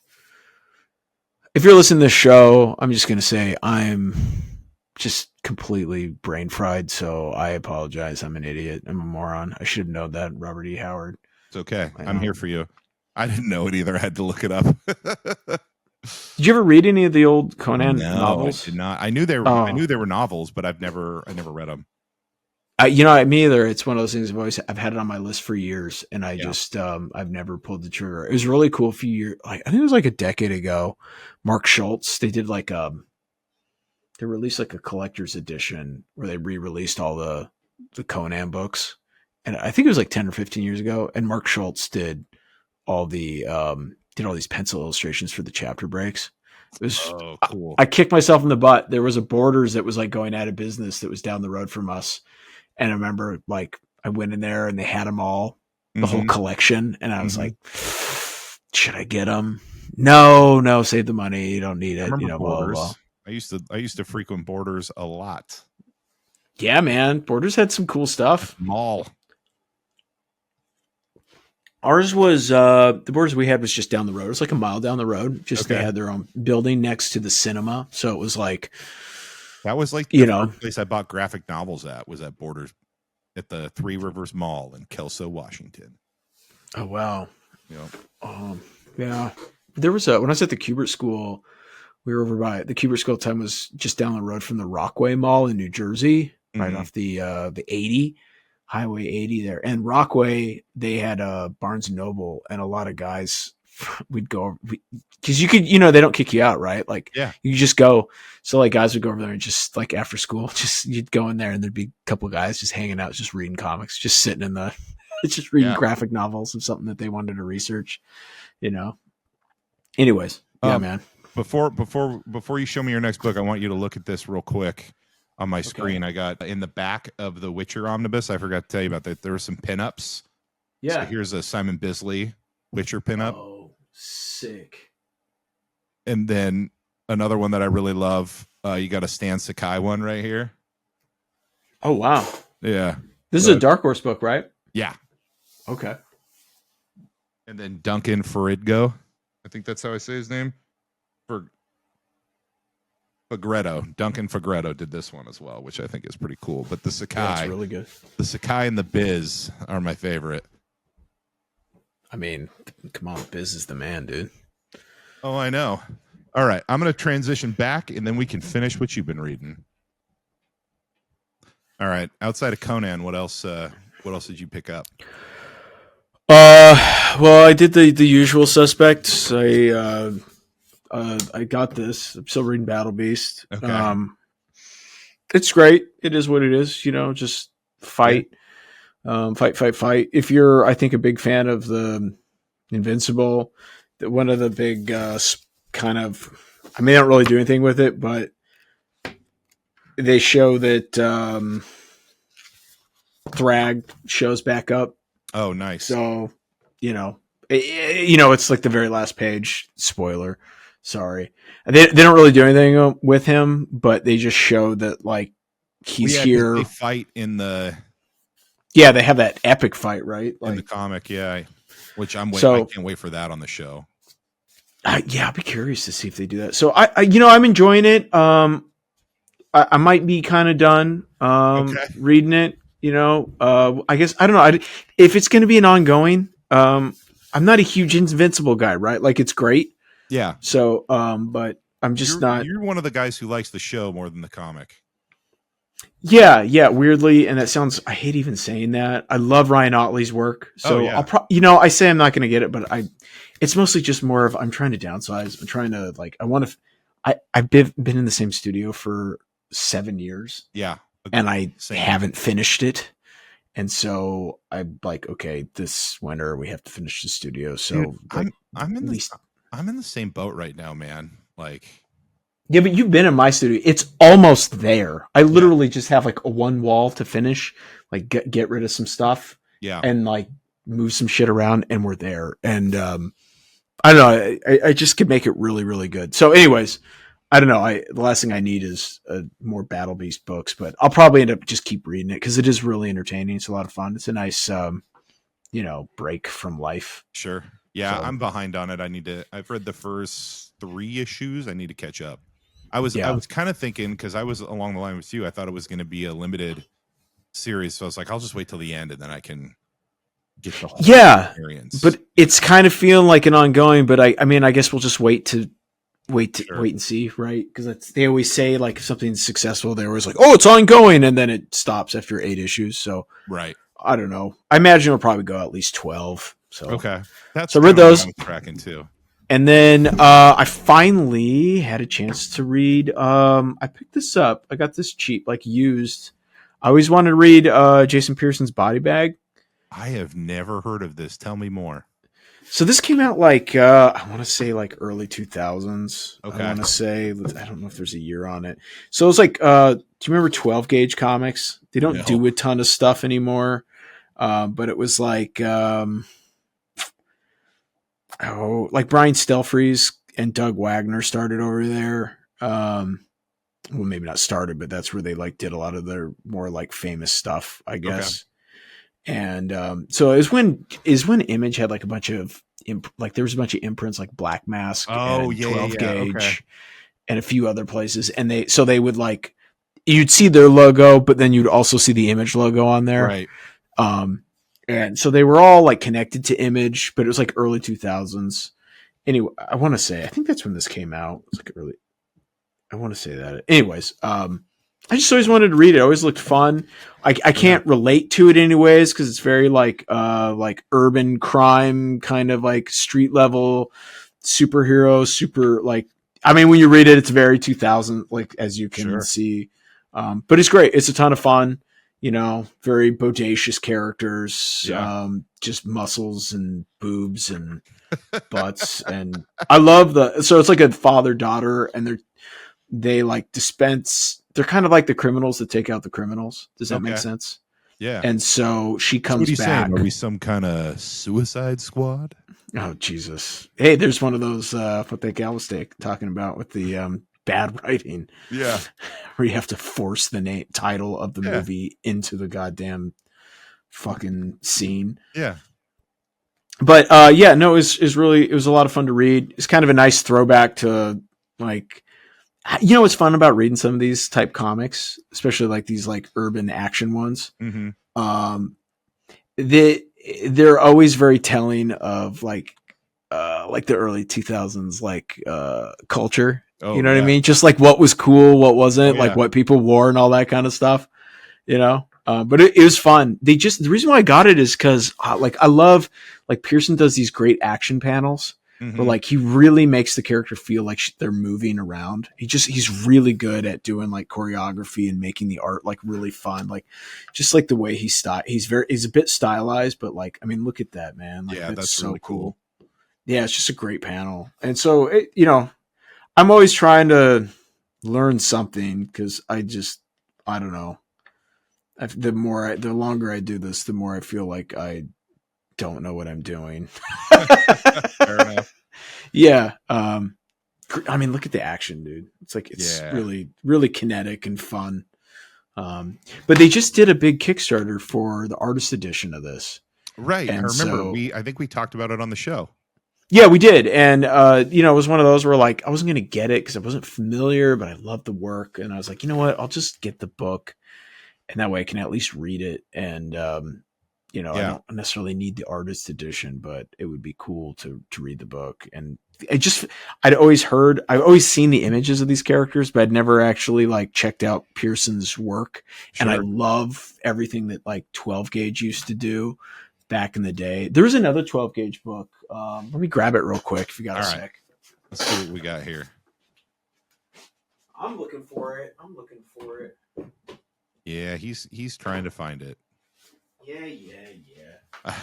If you're listening to this show, I'm just gonna say I'm just completely brain fried. So I apologize. I'm an idiot. I'm a moron. I should have known that. Robert E. Howard. It's okay. I'm here for you. I didn't know it either. I had to look it up. Did you ever read any of the old Conan novels? I did not. I knew they were. I knew they were novels, but I never read them. Me either. It's one of those things I've had it on my list for years, and I've never pulled the trigger. It was really cool a few years. Like I think it was like a decade ago. Mark Schultz. They did like they released like a collector's edition where they re-released all the Conan books, and I think it was like 10 or 15 years ago. And Mark Schultz did all these pencil illustrations for the chapter breaks. It was cool. I kicked myself in the butt. There was a Borders that was like going out of business that was down the road from us. And I remember like I went in there and they had them all, the whole collection. And I was like, should I get them? No, save the money. You don't need it. Blah, blah, blah. I used to frequent Borders a lot. Yeah, man. Borders had some cool stuff. Mall. Ours was the Borders we had was just down the road. It was like a mile down the road. They had their own building next to the cinema. So it was like that was like the first place I bought graphic novels at was at Borders at the Three Rivers Mall in Kelso, Washington. Oh wow. Yeah. Yeah. There was when I was at the Kubert School, we were over by the Kubert School time was just down the road from the Rockaway Mall in New Jersey, right off the 80. Highway 80 there. And Rockaway, they had a Barnes & Noble, and a lot of guys would go because you could, they don't kick you out, right? Like, you just go. So like guys would go over there and just like after school, you'd go in there and there'd be a couple of guys just hanging out, just reading comics, just sitting in the, just reading graphic novels of something that they wanted to research, Anyways, man. Before you show me your next book, I want you to look at this real quick. On my screen, I got in the back of the Witcher omnibus. I forgot to tell you about that. There were some pinups. Yeah. So here's a Simon Bisley Witcher pinup. Oh, sick. And then another one that I really love. You got a Stan Sakai one right here. Oh, wow. Yeah. This is a Dark Horse book, right? Yeah. Okay. And then Duncan Faridgo. I think that's how I say his name. Duncan Fagretto did this one as well, which I think is pretty cool. But the Sakai, that's really good. The Sakai and the Biz are my favorite. I mean, come on, Biz is the man, dude. Oh, I know. All right, I'm going to transition back, and then we can finish what you've been reading. All right, outside of Conan, what else did you pick up? Well, I did the usual suspects. I got this. I'm still reading Battle Beast. Okay. It's great. It is what it is. Just fight, fight. If you're, I think, a big fan of the Invincible, one of the big kind of, they don't really do anything with it, but they show that Thrag shows back up. Oh, nice. So, it's like the very last page. Spoiler. Sorry. They don't really do anything with him, but they just show that like he's Well, 'cause here. they fight in the Yeah, they have that epic fight, right? in the comic, yeah. Which I can't wait for that on the show. Yeah, I'll be curious to see if they do that. So I'm enjoying it. I might be kind of done reading it. I guess I don't know. If it's going to be an ongoing, I'm not a huge Invincible guy, right? Like it's great. Yeah. So, but I'm just not. You're one of the guys who likes the show more than the comic. Yeah. Weirdly, and that sounds. I hate even saying that. I love Ryan Otley's work. So I'll I say I'm not going to get it, but it's mostly just more of I'm trying to downsize. I'm trying to I've been in the same studio for 7 years. Yeah. And I haven't finished it. And so I'm like, okay, this winter we have to finish the studio. So dude, I'm in the same boat right now, man. Like, yeah, but you've been in my studio. It's almost there. I literally just have like one wall to finish, like get rid of some stuff. Yeah. And like move some shit around and we're there. And I don't know. I just could make it really, really good. So anyways, I don't know. The last thing I need is more Battle Beast books, but I'll probably end up just keep reading it because it is really entertaining. It's a lot of fun. It's a nice, break from life. Sure. Yeah, so, I'm behind on it. I've read the first 3 issues. I need to catch up. I was kind of thinking, because I was along the line with you, I thought it was going to be a limited series. So I was like, I'll just wait till the end and then I can get the whole experience. But it's kind of feeling like an ongoing, but I mean, I guess we'll just wait and see, right? Because they always say like if something's successful, they're always like, oh, it's ongoing, and then it stops after 8 issues. So right, I don't know. I imagine it'll probably go at least 12. So okay, that's so read those. I'm tracking too. And then I finally had a chance to read. I picked this up. I got this cheap, like used. I always wanted to read Jason Pearson's Body Bag. I have never heard of this. Tell me more. So this came out like I want to say like early 2000s. Okay. I want to say I don't know if there's a year on it. So it was like do you remember 12 Gauge Comics? They don't do a ton of stuff anymore. But it was like like Brian Stelfreeze and Doug Wagner started over there. Well, maybe not started, but that's where they like did a lot of their more like famous stuff, I guess. Okay. And so it was when Image had like a bunch of there was a bunch of imprints like Black Mask and 12 Gauge and a few other places, and they would like you'd see their logo, but then you'd also see the Image logo on there, right? And so they were all like connected to Image, but it was like early 2000s. Anyway, I want to say I think that's when this came out. It's like early. I want to say that. Anyways, I just always wanted to read it. It always looked fun. I can't relate to it anyways because it's very like urban crime kind of like street level superhero super like. I mean, when you read it, it's very 2000 like as you can see. But it's great. It's a ton of fun. Very bodacious characters. Yeah. Just muscles and boobs and butts and I love so it's like a father-daughter and they like dispense. They're kind of like the criminals that take out the criminals. Does that make sense? Yeah. And so she comes what are you back. Saying? Are we some kind of Suicide Squad? Oh Jesus! Hey, there's one of those what they was talking about with the bad writing. Yeah. Where you have to force the title of the movie into the goddamn fucking scene. Yeah. But it was a lot of fun to read. It's kind of a nice throwback to like. What's fun about reading some of these type comics, especially like these like urban action ones. Mm-hmm. They're always very telling of like the early 2000s like culture. Oh, you know what I mean? Just like what was cool, what wasn't, like what people wore and all that kind of stuff. But it was fun. The reason why I got it is because like I love like Pearson does these great action panels. Mm-hmm. But like he really makes the character feel like they're moving around. He's really good at doing like choreography and making the art like really fun. Like just like the way he's a bit stylized, but like I mean, look at that, man. Like, that's so really cool. Yeah, it's just a great panel. And so I'm always trying to learn something because I don't know. The longer I do this, the more I feel like I don't know what I'm doing. Fair enough. Yeah. I mean, look at the action, dude. It's like, it's really, really kinetic and fun. But they just did a big Kickstarter for the artist edition of this. Right. And I remember so, I think we talked about it on the show. Yeah, we did. And, it was one of those where like, I wasn't going to get it because I wasn't familiar, but I loved the work. And I was like, you know what? I'll just get the book. And that way I can at least read it. And, I don't necessarily need the artist edition, but it would be cool to read the book. And I've always seen the images of these characters, but I'd never actually like checked out Pearson's work. Sure. And I love everything that like 12 Gauge used to do back in the day. There was another 12 Gauge book. Let me grab it real quick if you got a sec. Let's see what we got here. I'm looking for it. Yeah, he's trying to find it. Yeah.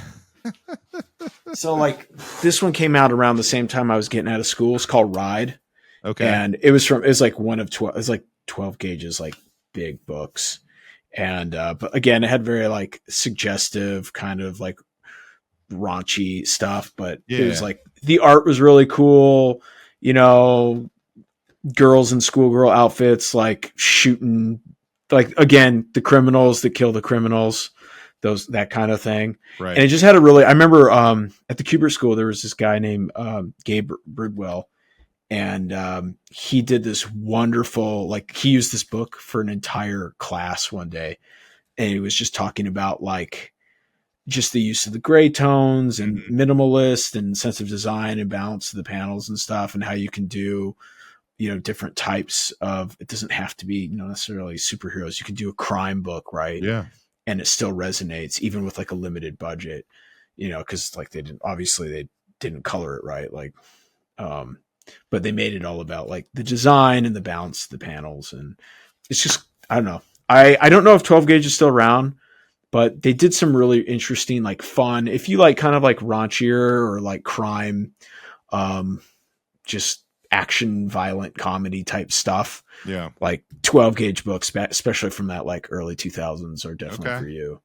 So like this one came out around the same time I was getting out of school. It's called Ride. Okay. And it's like one of 12. It's like 12 Gauges, like big books. And but again, it had very like suggestive kind of like raunchy stuff, but it was like the art was really cool. Girls in schoolgirl outfits, like shooting, like again, the criminals that kill the criminals. That kind of thing. Right. And it just had I remember at the Kubert School, there was this guy named Gabe Bridwell, and he did this wonderful, like he used this book for an entire class one day. And he was just talking about like just the use of the gray tones and minimalist and sense of design and balance of the panels and stuff, and how you can do, different types of, it doesn't have to be, necessarily superheroes. You can do a crime book, right? Yeah. And it still resonates even with like a limited budget, because like they didn't color it right. Like, but they made it all about like the design and the balance of the panels. And it's just, I don't know. I don't know if 12 Gauge is still around, but they did some really interesting, like fun, if you like kind of like raunchier or like crime, just action, violent comedy type stuff. Yeah. Like 12 Gauge books, especially from that like early 2000s, are definitely for you.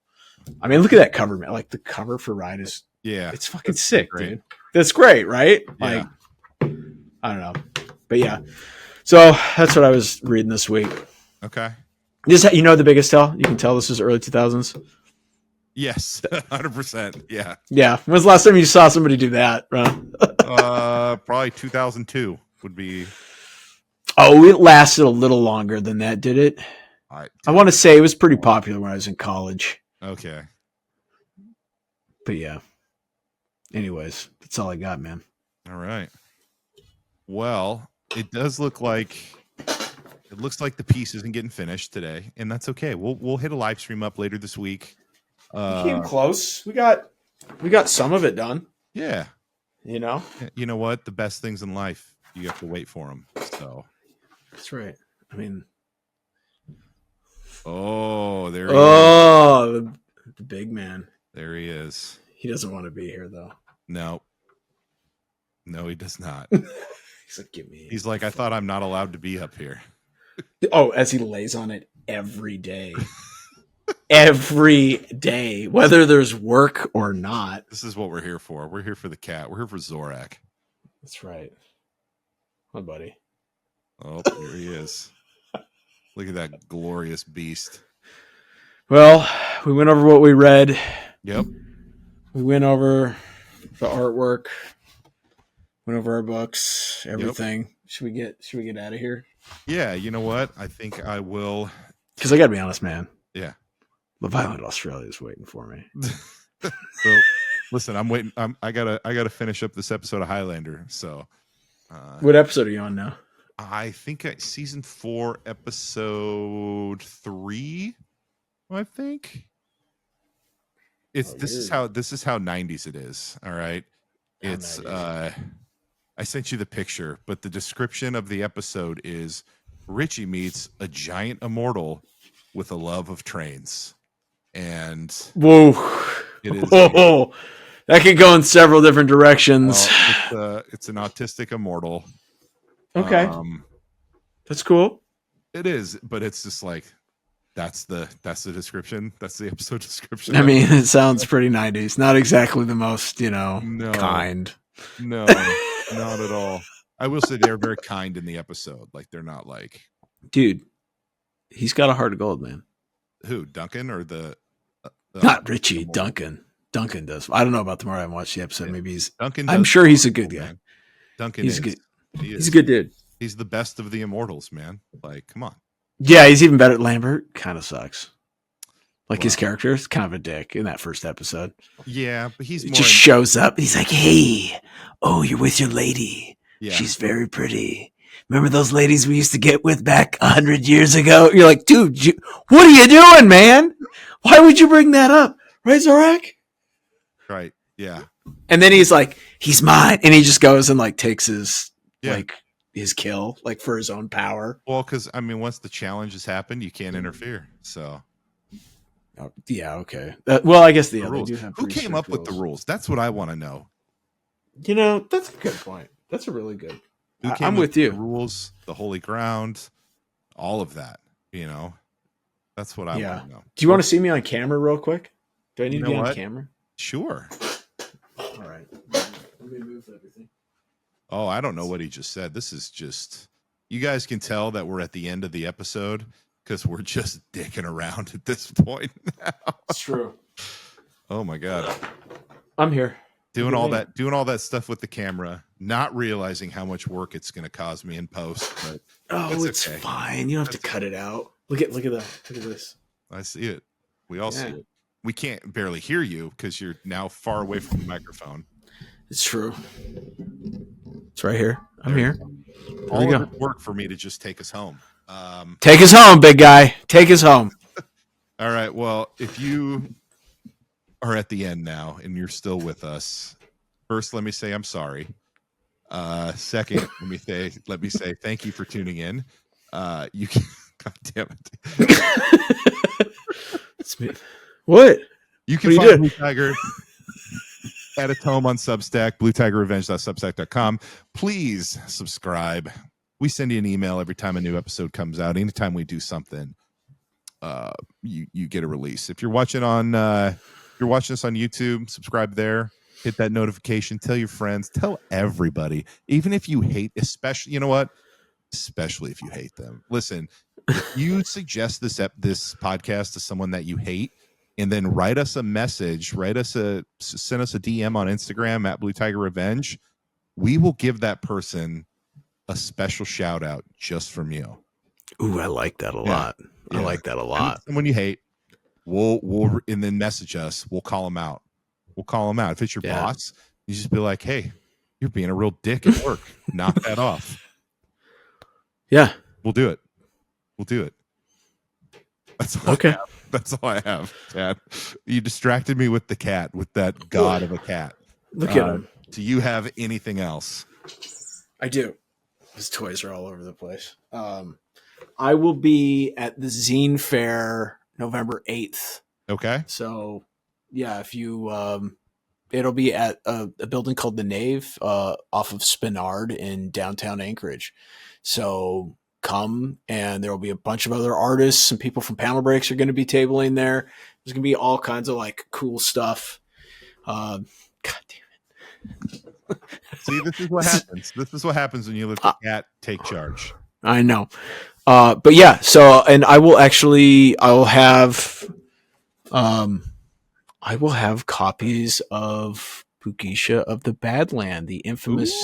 I mean, look at that cover, man. Like the cover for Ride is, it's fucking sick, dude. That's great, right? Yeah. Like, I don't know. But yeah. So that's what I was reading this week. Okay. The biggest tell? You can tell this is early 2000s. Yes. 100%. Yeah. Yeah. When's the last time you saw somebody do that, bro? Probably 2002 would be. Oh, it lasted a little longer than that, did it? I want to say it was pretty popular when I was in college. Okay. But yeah. Anyways, that's all I got, man. All right. Well, it looks like the piece isn't getting finished today, and that's okay. We'll hit a live stream up later this week. We came close. We got some of it done. Yeah. You know what? The best things in life, you have to wait for them. So that's right. I mean, there he is. The big man. There he is. He doesn't want to be here though. No, he does not. He's like, give me. He's like, I thought I'm not allowed to be up here. Oh, as he lays on it every day. Every day, whether there's work or not. This is what we're here for. We're here for the cat. We're here for Zorak. That's right. Hi, buddy. Oh, there he is. Look at that glorious beast. Well, we went over what we read. Yep. We went over the artwork. Went over our books. Everything. Yep. Should we get out of here? Yeah. You know what? I think I will. Because I got to be honest, man. Yeah. The Violent Australia is waiting for me. So, listen, I'm waiting. I gotta finish up this episode of Highlander. So, what episode are you on now? I think season 4, episode 3. I think this is how 90s it is. All right, it's I sent you the picture, but the description of the episode is Richie meets a giant immortal with a love of trains. And whoa, it is. Whoa. That could go in several different directions. It's an autistic immortal. Okay, that's cool. It is, but it's just like that's the description. That's the episode description. I mean, it sounds pretty 90s. Not exactly the most, kind. No, not at all. I will say they're very kind in the episode. Like they're not like, dude, he's got a heart of gold, man. Who, Duncan or the Not Richie, Duncan. Duncan does. I don't know about tomorrow. I haven't watched the episode. Yeah. Maybe he's. Duncan. I'm sure he's a good guy. Man. Duncan he's is good. He's a good dude. He's the best of the Immortals, man. Like, come on. Yeah, he's even better. Lambert kind of sucks. Like his character is kind of a dick in that first episode. Yeah, but he's he more just shows up. He's like, "Hey, oh, you're with your lady. Yeah. She's very pretty. Remember those ladies we used to get with back 100 years ago?" You're like, "Dude, what are you doing, man? Why would you bring that up?" Right, Zorak? Right. Yeah. And then he's like, "He's mine," and he just goes and like takes his like his kill like for his own power. Well, because I mean, once the challenge has happened, you can't interfere. So. Yeah. Okay. Well, I guess the rules. Do have who came up with the rules? That's what I want to know. You know, that's a good point. That's a really good. I'm with you. The rules, the holy ground, all of that. You know, that's what I want to know. Do you want to see me on camera real quick? Do I need to be on camera? Sure. All right. Let me move everything. Oh, I don't know what he just said. This is just. You guys can tell that we're at the end of the episode. Because we're just dicking around at this point now. It's true. Oh my god, I'm here doing all that stuff with the camera, not realizing how much work it's going to cause me in post. But it's fine. You don't have to cut it out. Look at that. Look at this. I see it. We all see it. We can't barely hear you because you're now far away from the microphone. It's true. It's right here. I'm here. All of it work for me to just take us home. Take us home, big guy. Take us home. All right. Well, if you are at the end now and you're still with us, first, let me say I'm sorry. Second, let me say thank you for tuning in. You can, God damn it. What? You can find Blue Tiger at its home on Substack, bluetigerrevenge.substack.com. Please subscribe. We send you an email every time a new episode comes out. Anytime we do something, you get a release. If you're watching on, you're watching us on YouTube, subscribe there. Hit that notification. Tell your friends. Tell everybody. Even if you hate, especially, you know what? Especially if you hate them. Listen, if you suggest this podcast to someone that you hate, and then write us a message, send us a DM on Instagram at Blue Tiger Revenge. We will give that person a special shout out just from you. Ooh, I like that a lot. I like that a lot. Someone you hate, we'll and then message us. We'll call them out. If it's your boss, you just be like, "Hey, you're being a real dick at work. Knock that off." Yeah, we'll do it. That's all okay. That's all I have, Chad. You distracted me with the cat, with that god of a cat. Look at him. Do you have anything else? I do. His toys are all over the place. I will be at the Zine Fair November 8th. Okay. So, yeah, if you, it'll be at a building called The Nave off of Spinard in downtown Anchorage. So come, and there will be a bunch of other artists and people from Panel Breaks are going to be tabling there. There's going to be all kinds of like cool stuff. God damn it. See, this is what happens. This is what happens when you let the cat take charge. I know. But yeah, so, and I will have copies of Bugisha of the Badland, the infamous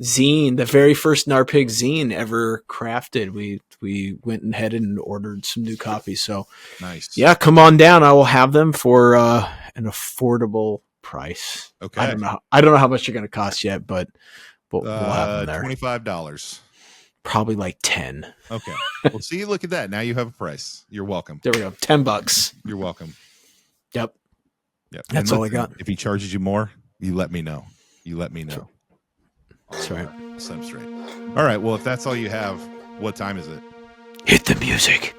zine, the very first Narpig zine ever crafted. We went ahead and ordered some new copies. So nice. Yeah, come on down. I will have them for an affordable price. Okay. I don't know how much they're going to cost yet, but we'll have them there. $25. Probably like 10. Okay. Well, see, look at that. Now you have a price. You're welcome. There we go. $10. You're welcome. Yep. That's all I got. If he charges you more, you let me know. Sure. That's right. Set straight. All right. Well, if that's all you have, what time is it? Hit the music.